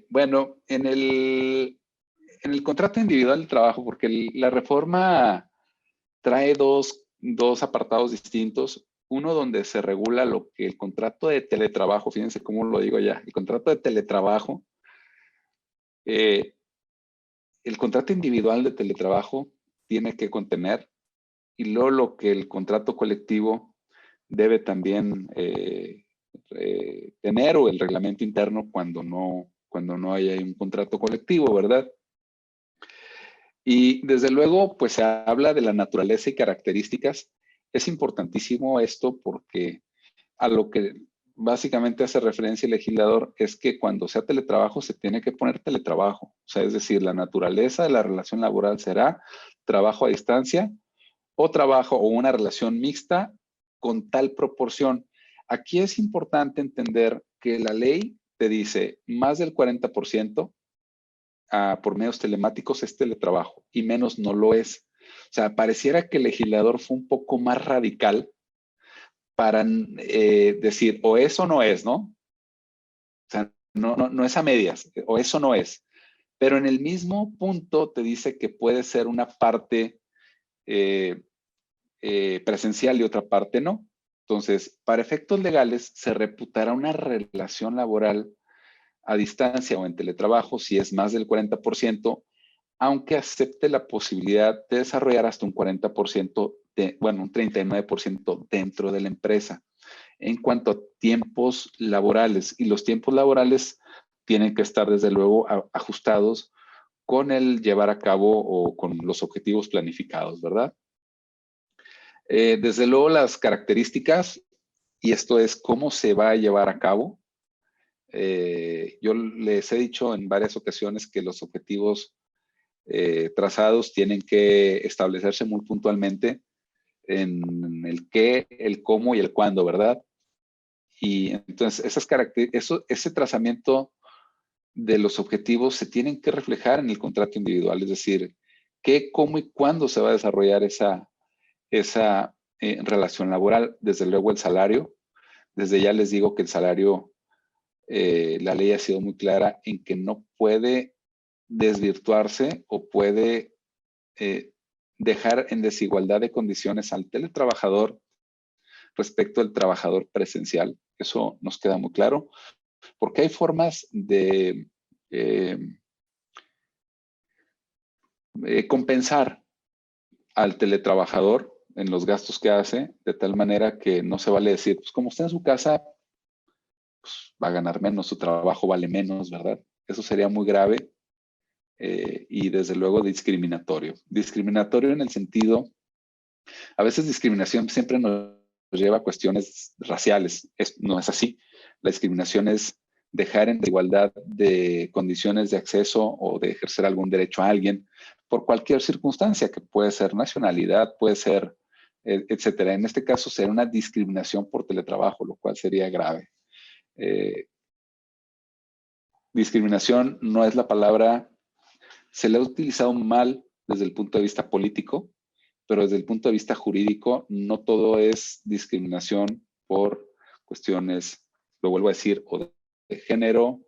Bueno, en el contrato individual de trabajo, porque la reforma trae dos apartados distintos. Uno donde se regula lo que el contrato de teletrabajo, fíjense cómo lo digo ya, el contrato de teletrabajo, el contrato individual de teletrabajo tiene que contener, y luego lo que el contrato colectivo debe también tener, o el reglamento interno cuando no haya un contrato colectivo, ¿verdad? Y desde luego, pues se habla de la naturaleza y características. Es importantísimo esto porque a lo que básicamente hace referencia el legislador es que cuando sea teletrabajo se tiene que poner teletrabajo. O sea, es decir, la naturaleza de la relación laboral será trabajo a distancia o trabajo o una relación mixta con tal proporción. Aquí es importante entender que la ley te dice más del 40% por medios telemáticos es teletrabajo y menos no lo es. O sea, pareciera que el legislador fue un poco más radical para decir o eso no es, ¿no? O sea, no es a medias, o eso no es. Pero en el mismo punto te dice que puede ser una parte presencial y otra parte no. Entonces, para efectos legales, se reputará una relación laboral a distancia o en teletrabajo si es más del 40%, aunque acepte la posibilidad de desarrollar hasta un 40%, un 39% dentro de la empresa. En cuanto a tiempos laborales, y los tiempos laborales tienen que estar desde luego ajustados con el llevar a cabo o con los objetivos planificados, ¿verdad? Desde luego las características, y esto es cómo se va a llevar a cabo. Yo les he dicho en varias ocasiones que los objetivos trazados tienen que establecerse muy puntualmente en el qué, el cómo y el cuándo, ¿verdad? Y entonces ese trazamiento de los objetivos se tienen que reflejar en el contrato individual, es decir, qué, cómo y cuándo se va a desarrollar esa relación laboral. Desde luego el salario. Desde ya les digo que el salario, la ley ha sido muy clara en que no puede desvirtuarse o puede dejar en desigualdad de condiciones al teletrabajador respecto al trabajador presencial. Eso nos queda muy claro, porque hay formas de compensar al teletrabajador en los gastos que hace, de tal manera que no se vale decir, pues como está en su casa, pues va a ganar menos, su trabajo vale menos, ¿verdad? Eso sería muy grave y desde luego discriminatorio. Discriminatorio en el sentido, a veces discriminación siempre nos lleva a cuestiones raciales. No es así. La discriminación es dejar en desigualdad de condiciones de acceso o de ejercer algún derecho a alguien por cualquier circunstancia, que puede ser nacionalidad, puede ser, etcétera. En este caso sería una discriminación por teletrabajo, lo cual sería grave. Discriminación no es la palabra, se le ha utilizado mal desde el punto de vista político, pero desde el punto de vista jurídico no todo es discriminación por cuestiones, lo vuelvo a decir, o de género,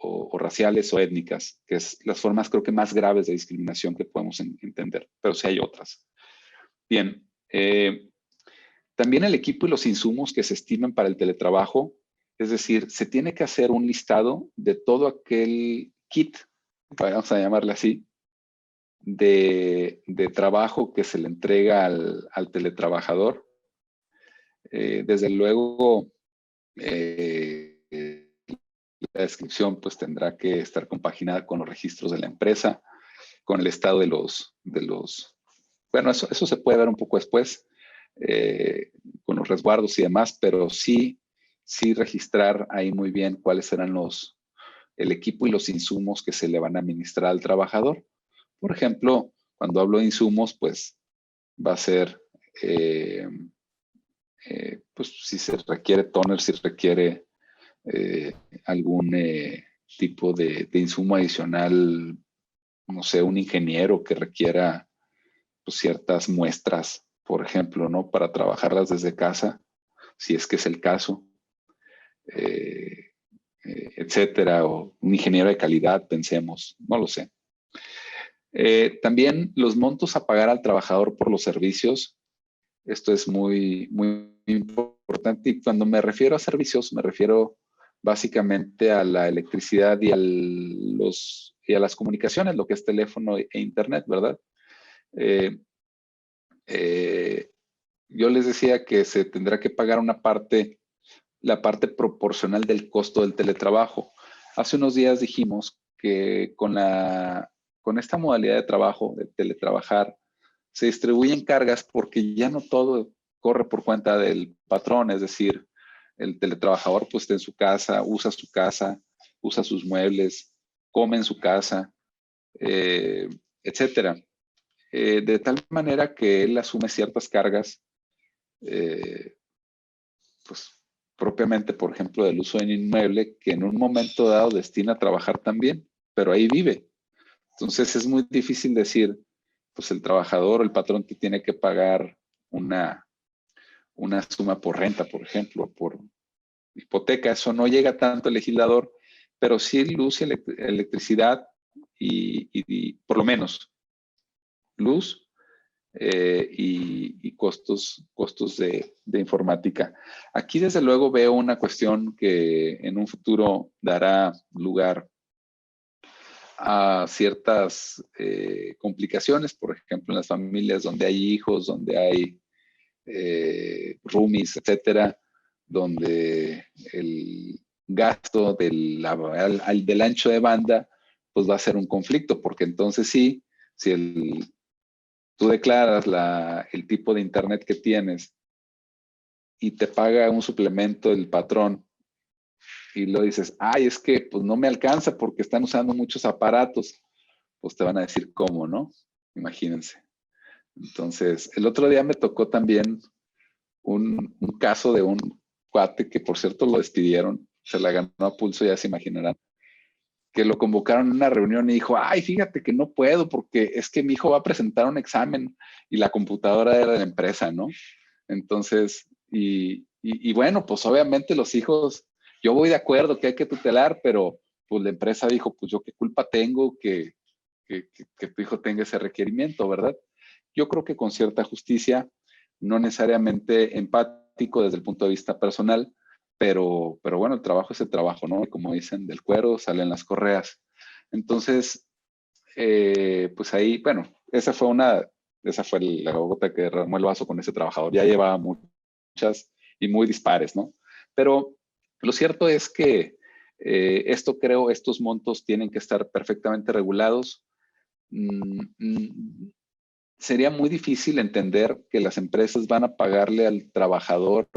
o raciales o étnicas, que es las formas creo que más graves de discriminación que podemos entender, pero sí hay otras. Bien, también el equipo y los insumos que se estiman para el teletrabajo Es decir, se tiene que hacer un listado de todo aquel kit, vamos a llamarle así, de trabajo que se le entrega al teletrabajador. Desde luego, la descripción pues tendrá que estar compaginada con los registros de la empresa, con el estado de los bueno, eso se puede ver un poco después, con los resguardos y demás, pero sí registrar ahí muy bien cuáles serán el equipo y los insumos que se le van a administrar al trabajador. Por ejemplo, cuando hablo de insumos, pues va a ser, pues si se requiere toner, si requiere algún tipo de insumo adicional, no sé, un ingeniero que requiera pues, ciertas muestras, por ejemplo, ¿no? Para trabajarlas desde casa, si es que es el caso, etcétera, o un ingeniero de calidad, pensemos, no lo sé. También los montos a pagar al trabajador por los servicios, esto es muy, muy importante, y cuando me refiero a servicios, me refiero básicamente a la electricidad y a las comunicaciones, lo que es teléfono e internet, ¿verdad? Yo les decía que se tendrá que pagar una parte, la parte proporcional del costo del teletrabajo. Hace unos días dijimos que con esta modalidad de trabajo, de teletrabajar, se distribuyen cargas porque ya no todo corre por cuenta del patrón, es decir, el teletrabajador pues está en su casa, usa sus muebles, come en su casa, etcétera. De tal manera que él asume ciertas cargas, pues propiamente, por ejemplo, del uso de un inmueble que en un momento dado destina a trabajar también, pero ahí vive. Entonces es muy difícil decir, pues el trabajador o el patrón te tiene que pagar una suma por renta, por ejemplo, por hipoteca. Eso no llega tanto al legislador, pero sí luz y electricidad y por lo menos luz y costos de informática. Aquí desde luego veo una cuestión que en un futuro dará lugar a ciertas complicaciones, por ejemplo, en las familias donde hay hijos, donde hay roomies, etcétera, donde el gasto del ancho de banda pues va a ser un conflicto, porque entonces sí, si tú declaras el tipo de internet que tienes y te paga un suplemento el patrón y lo dices, ay, es que pues no me alcanza porque están usando muchos aparatos, pues te van a decir cómo, ¿no? Imagínense. Entonces, el otro día me tocó también un caso de un cuate que por cierto lo despidieron, se la ganó a pulso, ya se imaginarán, que lo convocaron a una reunión y dijo, ay, fíjate que no puedo porque es que mi hijo va a presentar un examen y la computadora era de la empresa, ¿no? Entonces, y bueno, pues obviamente los hijos, yo voy de acuerdo que hay que tutelar, pero pues la empresa dijo, pues yo qué culpa tengo que tu hijo tenga ese requerimiento, ¿verdad? Yo creo que con cierta justicia, no necesariamente empático desde el punto de vista personal, pero bueno, el trabajo es el trabajo, ¿no? Y como dicen, del cuero salen las correas. Entonces, pues ahí, bueno, esa fue la gota que derramó el vaso con ese trabajador. Ya llevaba muchas y muy dispares, ¿no? Pero lo cierto es que estos montos tienen que estar perfectamente regulados. Sería muy difícil entender que las empresas van a pagarle al trabajador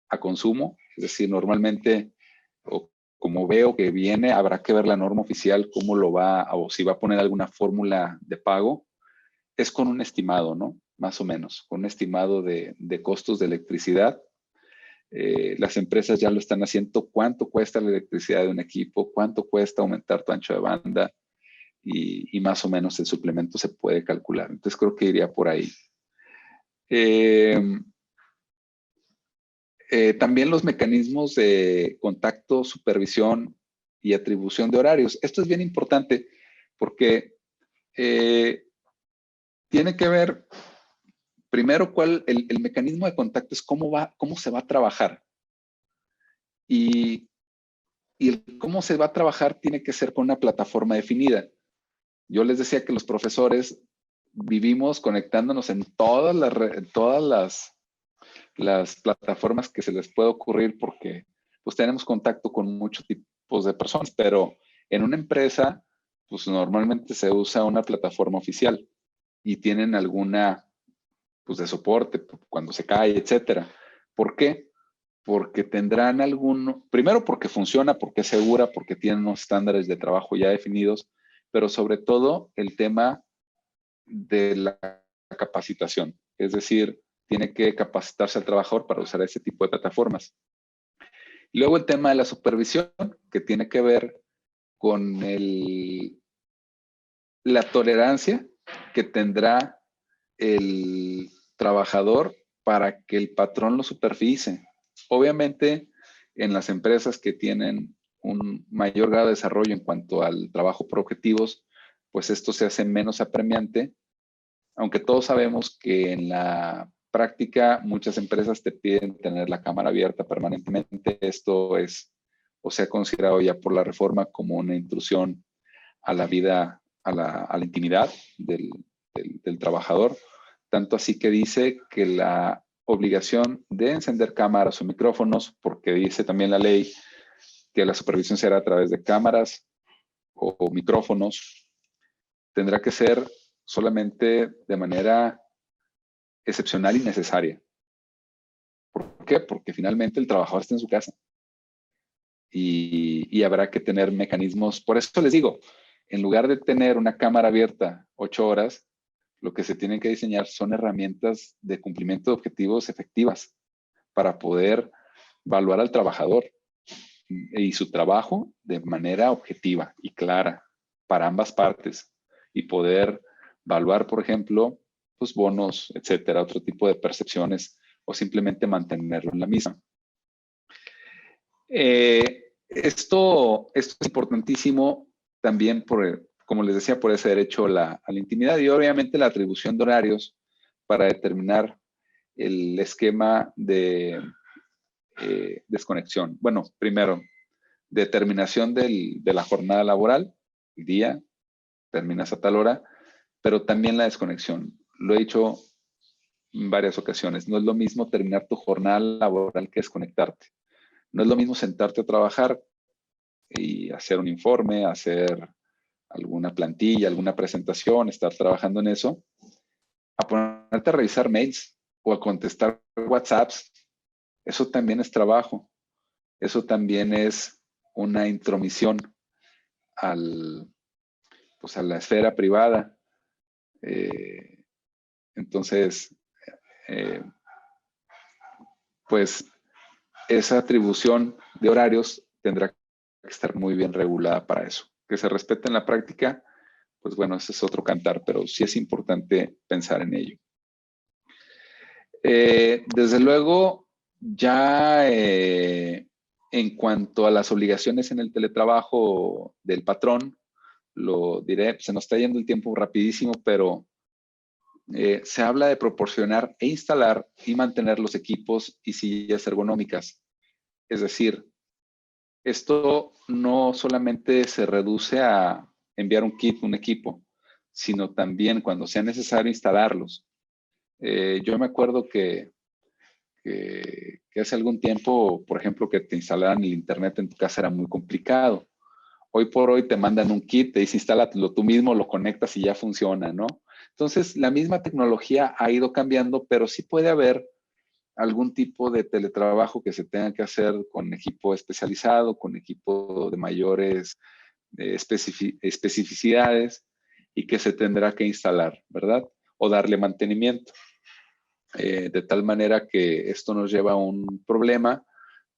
a consumo, es decir, normalmente, o como veo que viene, habrá que ver la norma oficial, cómo lo va, o si va a poner alguna fórmula de pago, es con un estimado, ¿no? Más o menos, con un estimado de costos de electricidad. Las empresas ya lo están haciendo, cuánto cuesta la electricidad de un equipo, cuánto cuesta aumentar tu ancho de banda, y más o menos el suplemento se puede calcular. Entonces creo que iría por ahí. También los mecanismos de contacto, supervisión y atribución de horarios. Esto es bien importante porque tiene que ver, primero, el mecanismo de contacto es cómo se va a trabajar. Y cómo se va a trabajar tiene que ser con una plataforma definida. Yo les decía que los profesores vivimos conectándonos en todas las plataformas que se les puede ocurrir porque pues tenemos contacto con muchos tipos de personas, pero en una empresa pues normalmente se usa una plataforma oficial y tienen alguna pues de soporte cuando se cae, etcétera. ¿Por qué? Porque tendrán primero porque funciona, porque es segura, porque tienen unos estándares de trabajo ya definidos, pero sobre todo el tema de la capacitación. Es decir, tiene que capacitarse al trabajador para usar ese tipo de plataformas. Y luego el tema de la supervisión, que tiene que ver con la tolerancia que tendrá el trabajador para que el patrón lo supervise. Obviamente, en las empresas que tienen un mayor grado de desarrollo en cuanto al trabajo por objetivos, pues esto se hace menos apremiante, aunque todos sabemos que en la práctica muchas empresas te piden tener la cámara abierta permanentemente. Esto es, o sea, considerado ya por la reforma como una intrusión a la vida, a la intimidad del trabajador. Tanto así que dice que la obligación de encender cámaras o micrófonos, porque dice también la ley que la supervisión será a través de cámaras o micrófonos, tendrá que ser solamente de manera excepcional y necesaria. ¿Por qué? Porque finalmente el trabajador está en su casa y habrá que tener mecanismos. Por eso les digo, en lugar de tener una cámara abierta 8 horas, lo que se tienen que diseñar son herramientas de cumplimiento de objetivos efectivas para poder evaluar al trabajador y su trabajo de manera objetiva y clara para ambas partes y poder evaluar, por ejemplo, pues bonos, etcétera, otro tipo de percepciones o simplemente mantenerlo en la misma. Esto es importantísimo también como les decía, por ese derecho a la intimidad y obviamente la atribución de horarios para determinar el esquema de desconexión. Bueno, primero, determinación de la jornada laboral, el día, terminas a tal hora, pero también la desconexión. Lo he dicho en varias ocasiones. No es lo mismo terminar tu jornada laboral que desconectarte. No es lo mismo sentarte a trabajar y hacer un informe, hacer alguna plantilla, alguna presentación, estar trabajando en eso, a ponerte a revisar mails o a contestar WhatsApps. Eso también es trabajo. Eso también es una intromisión pues a la esfera privada. Entonces, pues esa atribución de horarios tendrá que estar muy bien regulada para eso. Que se respete en la práctica, pues bueno, ese es otro cantar, pero sí es importante pensar en ello. Desde luego, ya en cuanto a las obligaciones en el teletrabajo del patrón, lo diré, se nos está yendo el tiempo rapidísimo, pero se habla de proporcionar e instalar y mantener los equipos y sillas ergonómicas. Es decir, esto no solamente se reduce a enviar un kit, un equipo, sino también cuando sea necesario instalarlos. Yo me acuerdo que hace algún tiempo, por ejemplo, que te instalaran el internet en tu casa era muy complicado. Hoy por hoy te mandan un kit, te dice instálalo tú mismo, lo conectas y ya funciona, ¿no? Entonces, la misma tecnología ha ido cambiando, pero sí puede haber algún tipo de teletrabajo que se tenga que hacer con equipo especializado, con equipo de mayores especificidades y que se tendrá que instalar, ¿verdad? O darle mantenimiento. De tal manera que esto nos lleva a un problema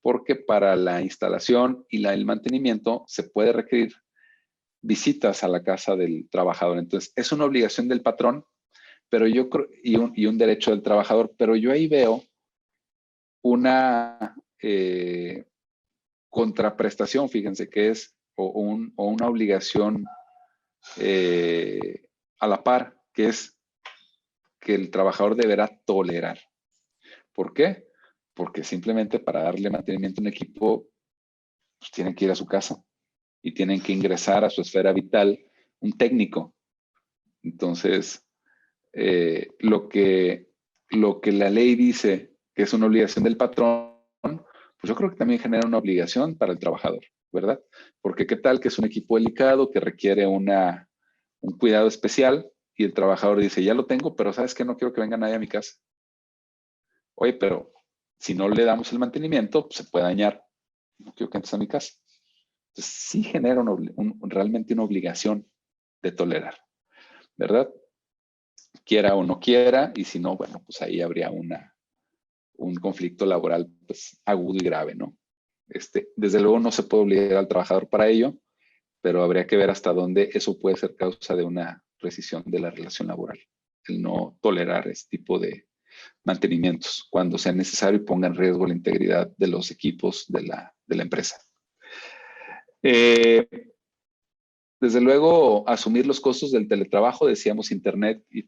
porque para la instalación y el mantenimiento se puede requerir visitas a la casa del trabajador. Entonces, es una obligación del patrón, pero yo creo, y un derecho del trabajador, pero yo ahí veo una contraprestación, fíjense, que es o una obligación a la par, que es que el trabajador deberá tolerar. ¿Por qué? Porque simplemente para darle mantenimiento a un equipo pues tienen que ir a su casa y tienen que ingresar a su esfera vital un técnico. Entonces, lo que la ley dice que es una obligación del patrón, pues yo creo que también genera una obligación para el trabajador, ¿verdad? Porque qué tal que es un equipo delicado que requiere un cuidado especial y el trabajador dice, ya lo tengo, pero ¿sabes qué? No quiero que venga nadie a mi casa. Oye, pero si no le damos el mantenimiento, pues se puede dañar. No quiero que entres a mi casa. Entonces, sí genera realmente una obligación de tolerar, ¿verdad? Quiera o no quiera, y si no, bueno, pues ahí habría un conflicto laboral pues, agudo y grave, ¿no? Desde luego no se puede obligar al trabajador para ello, pero habría que ver hasta dónde eso puede ser causa de una rescisión de la relación laboral, el no tolerar este tipo de mantenimientos cuando sea necesario y ponga en riesgo la integridad de los equipos de la empresa. Desde luego, asumir los costos del teletrabajo, decíamos internet y,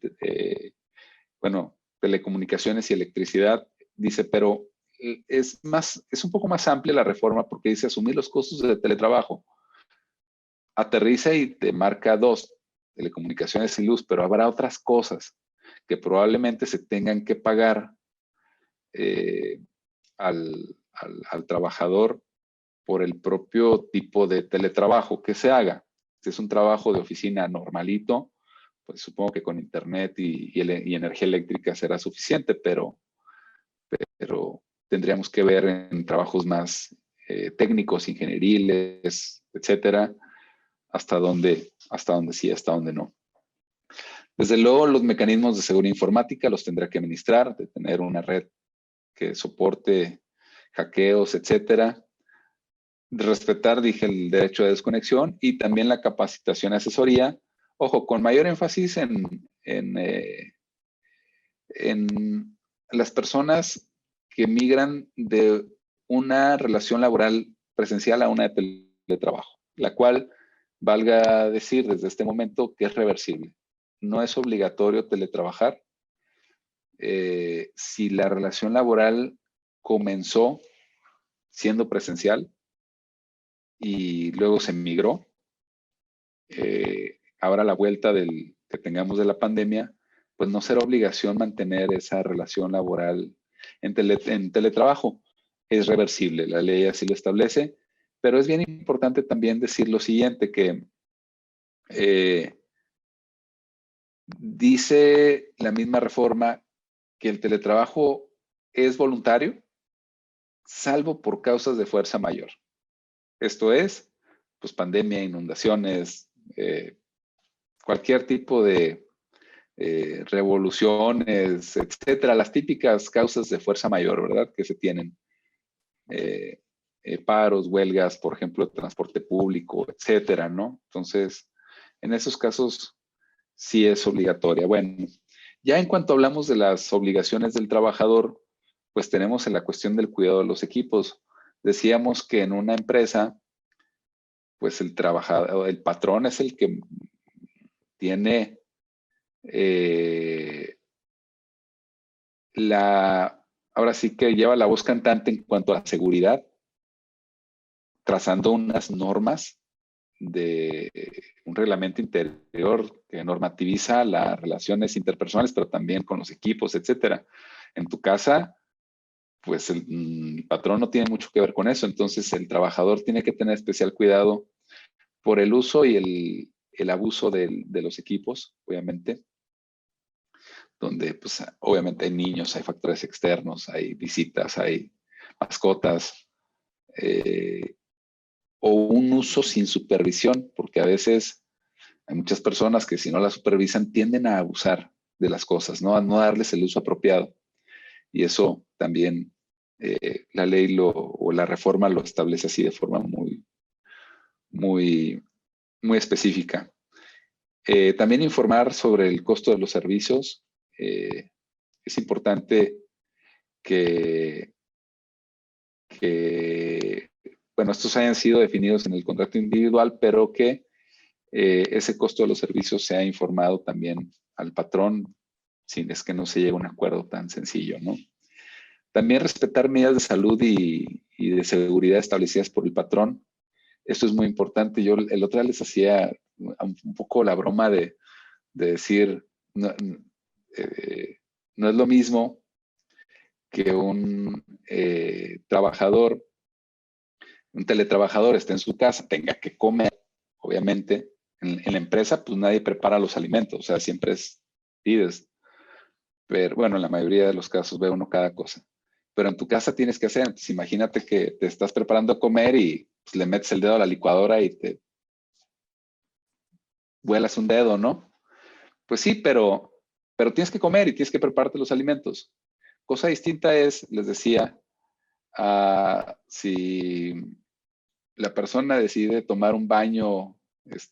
bueno, telecomunicaciones y electricidad, dice, pero es un poco más amplia la reforma porque dice asumir los costos del teletrabajo. Aterriza y te marca 2, telecomunicaciones y luz, pero habrá otras cosas que probablemente se tengan que pagar al trabajador por el propio tipo de teletrabajo que se haga. Si es un trabajo de oficina normalito, pues supongo que con internet y energía eléctrica será suficiente, pero tendríamos que ver en trabajos más técnicos, ingenieriles, etcétera, hasta dónde sí, hasta dónde no. Desde luego, los mecanismos de seguridad informática los tendrá que administrar, de tener una red que soporte hackeos, etcétera. De respetar, dije, el derecho de desconexión y también la capacitación y asesoría. Ojo, con mayor énfasis en las personas que migran de una relación laboral presencial a una de teletrabajo, la cual, valga decir desde este momento, que es reversible. No es obligatorio teletrabajar. Si la relación laboral comenzó siendo presencial y luego se migró, ahora la vuelta que tengamos de la pandemia, pues no será obligación mantener esa relación laboral en teletrabajo. Es reversible, la ley así lo establece, pero es bien importante también decir lo siguiente, que dice la misma reforma que el teletrabajo es voluntario, salvo por causas de fuerza mayor. Esto es, pues pandemia, inundaciones, cualquier tipo de revoluciones, etcétera, las típicas causas de fuerza mayor, ¿verdad? Que se tienen. Paros, huelgas, por ejemplo, de transporte público, etcétera, ¿no? Entonces, en esos casos sí es obligatoria. Bueno, ya en cuanto hablamos de las obligaciones del trabajador, pues tenemos en la cuestión del cuidado de los equipos. Decíamos que en una empresa, pues el trabajador, el patrón es el que tiene ahora sí que lleva la voz cantante en cuanto a la seguridad, trazando unas normas de un reglamento interior que normativiza las relaciones interpersonales, pero también con los equipos, etcétera. En tu casa, pues el patrón no tiene mucho que ver con eso, entonces el trabajador tiene que tener especial cuidado por el uso y el abuso de los equipos, obviamente, donde pues obviamente hay niños, hay factores externos, hay visitas, hay mascotas, o un uso sin supervisión, porque a veces hay muchas personas que si no la supervisan tienden a abusar de las cosas, ¿no? A no darles el uso apropiado. Y eso también la ley o la reforma lo establece así de forma muy, muy, muy específica. También informar sobre el costo de los servicios. Es importante que, bueno, estos hayan sido definidos en el contrato individual, pero que ese costo de los servicios sea informado también al patrón, si es que no se llega a un acuerdo tan sencillo, ¿no? También respetar medidas de salud y de seguridad establecidas por el patrón. Esto es muy importante. Yo el otro día les hacía un poco la broma de decir, no, no es lo mismo que un trabajador, un teletrabajador esté en su casa, tenga que comer, obviamente. En la empresa, pues nadie prepara los alimentos, o sea, siempre pides. Pero bueno, en la mayoría de los casos ve uno cada cosa. Pero en tu casa tienes que hacer. Entonces, imagínate que te estás preparando a comer y pues, le metes el dedo a la licuadora y te vuelas un dedo, ¿no? Pues sí, pero tienes que comer y tienes que prepararte los alimentos. Cosa distinta es, les decía, si la persona decide tomar un baño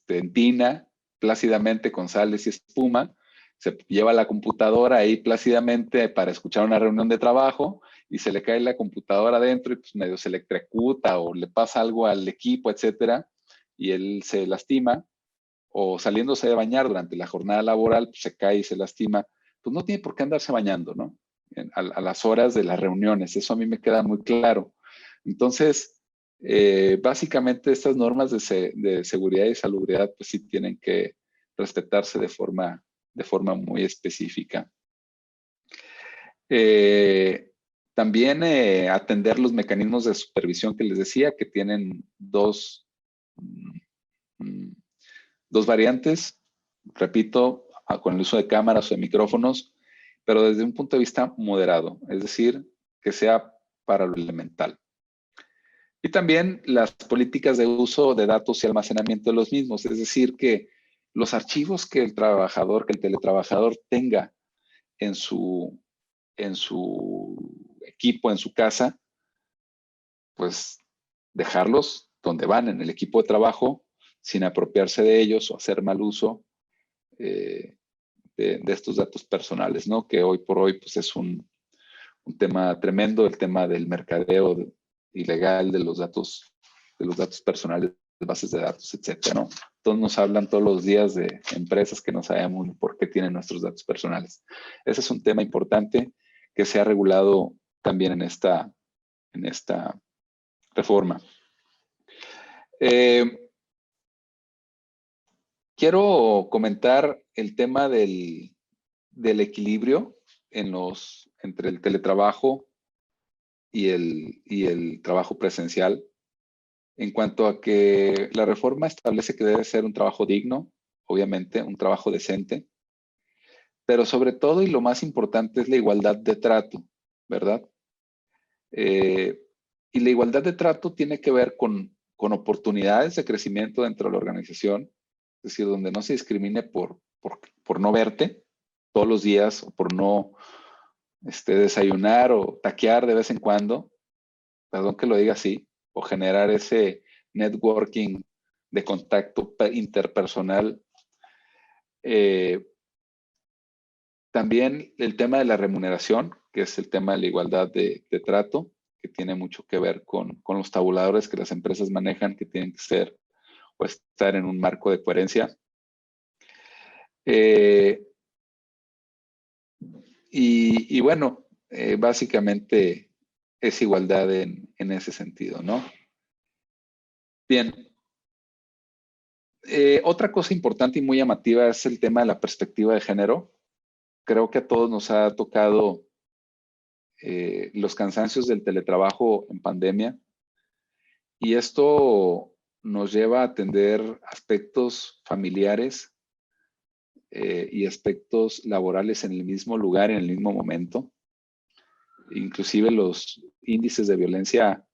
en tina, plácidamente con sales y espuma, se lleva la computadora ahí plácidamente para escuchar una reunión de trabajo y se le cae la computadora adentro y pues medio se electrocuta o le pasa algo al equipo, etcétera, y él se lastima, o saliéndose de bañar durante la jornada laboral, pues se cae y se lastima, pues no tiene por qué andarse bañando, ¿no? A las horas de las reuniones, eso a mí me queda muy claro. Entonces, básicamente estas normas de seguridad y salubridad, pues sí tienen que respetarse de forma muy específica. También atender los mecanismos de supervisión que les decía, que tienen dos variantes, repito, con el uso de cámaras o de micrófonos, pero desde un punto de vista moderado, es decir, que sea para lo elemental. Y también las políticas de uso de datos y almacenamiento de los mismos, es decir, que los archivos que el teletrabajador tenga en su equipo, en su casa, pues dejarlos donde van, en el equipo de trabajo, sin apropiarse de ellos o hacer mal uso de estos datos personales, ¿no? Que hoy por hoy pues es un tema tremendo, el tema del mercadeo ilegal de los datos personales, bases de datos, etcétera, ¿no? Todos nos hablan todos los días de empresas que no sabemos por qué tienen nuestros datos personales. Ese es un tema importante que se ha regulado también en esta reforma. Quiero comentar el tema del equilibrio entre el teletrabajo y el trabajo presencial, en cuanto a que la reforma establece que debe ser un trabajo digno, obviamente, un trabajo decente, pero sobre todo y lo más importante es la igualdad de trato, ¿verdad? Y la igualdad de trato tiene que ver con oportunidades de crecimiento dentro de la organización, es decir, donde no se discrimine por no verte todos los días o por no desayunar o taquear de vez en cuando, perdón que lo diga así, o generar ese networking de contacto interpersonal. También el tema de la remuneración, que es el tema de la igualdad de trato, que tiene mucho que ver con los tabuladores que las empresas manejan, que tienen que ser o estar en un marco de coherencia. Y bueno, básicamente es igualdad en ese sentido, ¿no? Bien. Otra cosa importante y muy llamativa es el tema de la perspectiva de género. Creo que a todos nos ha tocado los cansancios del teletrabajo en pandemia, y esto nos lleva a atender aspectos familiares y aspectos laborales en el mismo lugar, en el mismo momento. Inclusive los índices de violencia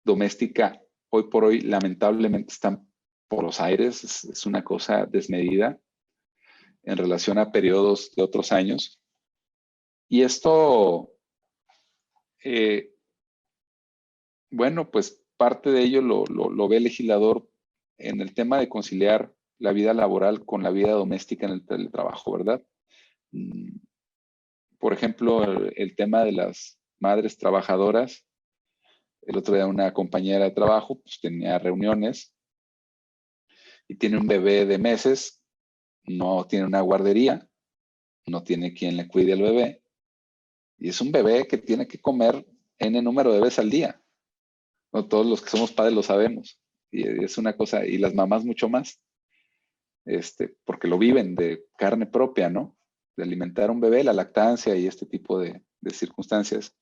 doméstica hoy por hoy lamentablemente están por los aires, es una cosa desmedida en relación a periodos de otros años. Y esto, bueno, pues parte de ello lo ve el legislador en el tema de conciliar la vida laboral con la vida doméstica en el teletrabajo, ¿verdad? Por ejemplo, el tema de las madres trabajadoras. El otro día una compañera de trabajo pues tenía reuniones y tiene un bebé de meses, no tiene una guardería, no tiene quien le cuide al bebé, Y es un bebé que tiene que comer N número de veces al día. No todos los que somos padres lo sabemos. Y es una cosa, y las mamás mucho más, porque lo viven de carne propia, ¿no? De alimentar a un bebé, la lactancia y este tipo de circunstancias.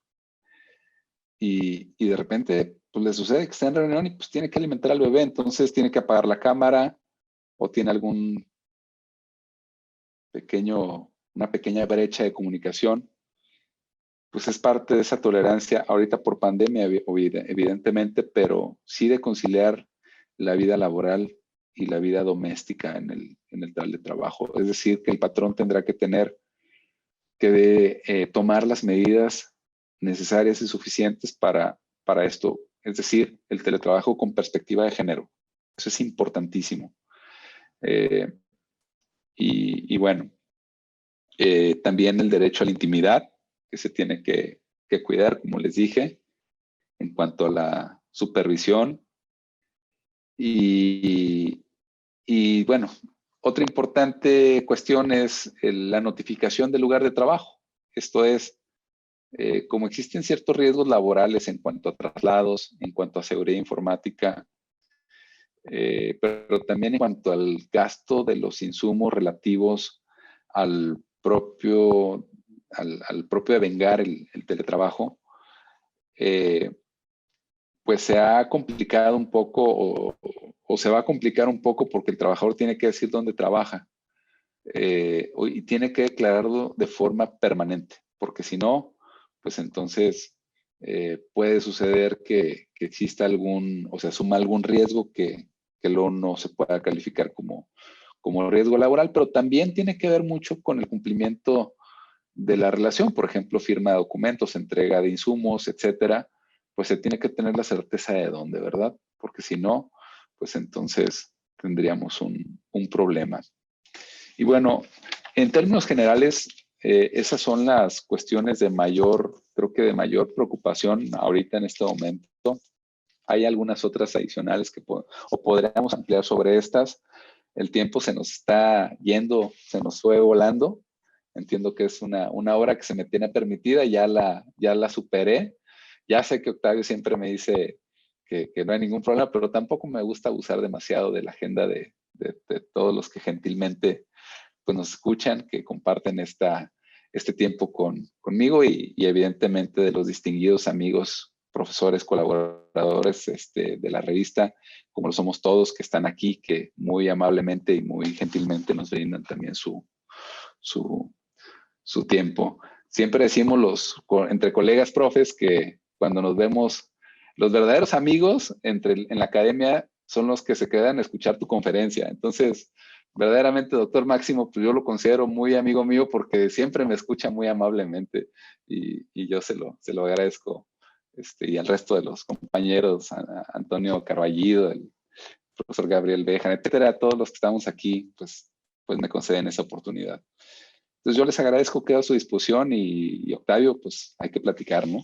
Y de repente, pues le sucede que está en reunión y pues tiene que alimentar al bebé, entonces tiene que apagar la cámara o tiene una pequeña brecha de comunicación. Pues es parte de esa tolerancia, ahorita por pandemia, evidentemente, pero sí de conciliar la vida laboral y la vida doméstica en el trabajo. Es decir, que el patrón tendrá que tener que tomar las medidas necesarias y suficientes para esto. Es decir, el teletrabajo con perspectiva de género. Eso es importantísimo. Y bueno, también el derecho a la intimidad, que se tiene que cuidar, como les dije, en cuanto a la supervisión. Y bueno, otra importante cuestión es la notificación del lugar de trabajo. Esto es, como existen ciertos riesgos laborales en cuanto a traslados, en cuanto a seguridad informática, pero también en cuanto al gasto de los insumos relativos al propio devengar el teletrabajo, pues se ha complicado un poco o se va a complicar un poco porque el trabajador tiene que decir dónde trabaja y tiene que declararlo de forma permanente, porque si no, pues entonces puede suceder que exista o se asuma algún riesgo que luego no se pueda calificar como riesgo laboral, pero también tiene que ver mucho con el cumplimiento de la relación, por ejemplo, firma de documentos, entrega de insumos, etcétera, pues se tiene que tener la certeza de dónde, ¿verdad? Porque si no, pues entonces tendríamos un problema. Y bueno, en términos generales, esas son las cuestiones creo que de mayor preocupación ahorita en este momento. Hay algunas otras adicionales que podríamos ampliar sobre estas. El tiempo se nos está yendo, se nos fue volando. Entiendo que es una hora que se me tiene permitida, ya la superé. Ya sé que Octavio siempre me dice que no hay ningún problema, pero tampoco me gusta abusar demasiado de la agenda de todos los que gentilmente pues, nos escuchan, que comparten este tiempo conmigo y evidentemente de los distinguidos amigos, profesores, colaboradores de la revista, como lo somos todos, que están aquí, que muy amablemente y muy gentilmente nos brindan también su tiempo. Siempre decimos entre colegas profes que cuando nos vemos, los verdaderos amigos en la academia son los que se quedan a escuchar tu conferencia. Entonces, verdaderamente, doctor Máximo, pues yo lo considero muy amigo mío porque siempre me escucha muy amablemente y yo se lo agradezco. Y al resto de los compañeros, a Antonio Carballido, el profesor Gabriel Bejan, etcétera, a todos los que estamos aquí, pues me conceden esa oportunidad. Entonces yo les agradezco, quedo a su disposición y Octavio, pues hay que platicar, ¿no?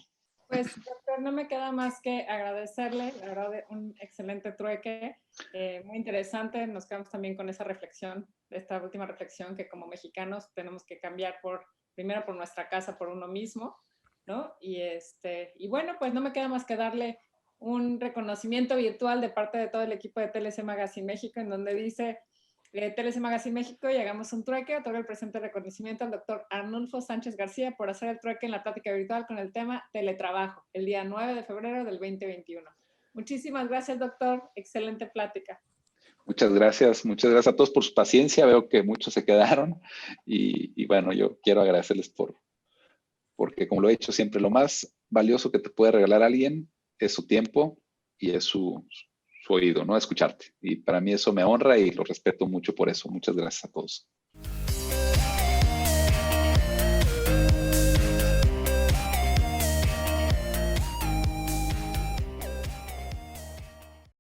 Pues, doctor, no me queda más que agradecerle, la verdad, un excelente trueque, muy interesante. Nos quedamos también con esa reflexión, esta última reflexión que como mexicanos tenemos que cambiar primero por nuestra casa, por uno mismo, ¿no? Y bueno, pues no me queda más que darle un reconocimiento virtual de parte de todo el equipo de TLC Magazine México, en donde dice TLC Magazine México y hagamos un trueque. Otorga el presente reconocimiento al doctor Arnulfo Sánchez García por hacer el trueque en la plática virtual con el tema teletrabajo, el día 9 de febrero del 2021. Muchísimas gracias, doctor. Excelente plática. Muchas gracias a todos por su paciencia. Veo que muchos se quedaron y bueno, yo quiero agradecerles porque como lo he hecho siempre, lo más valioso que te puede regalar alguien es su tiempo y es su oído, ¿no? Escucharte. Y para mí eso me honra y lo respeto mucho por eso. Muchas gracias a todos.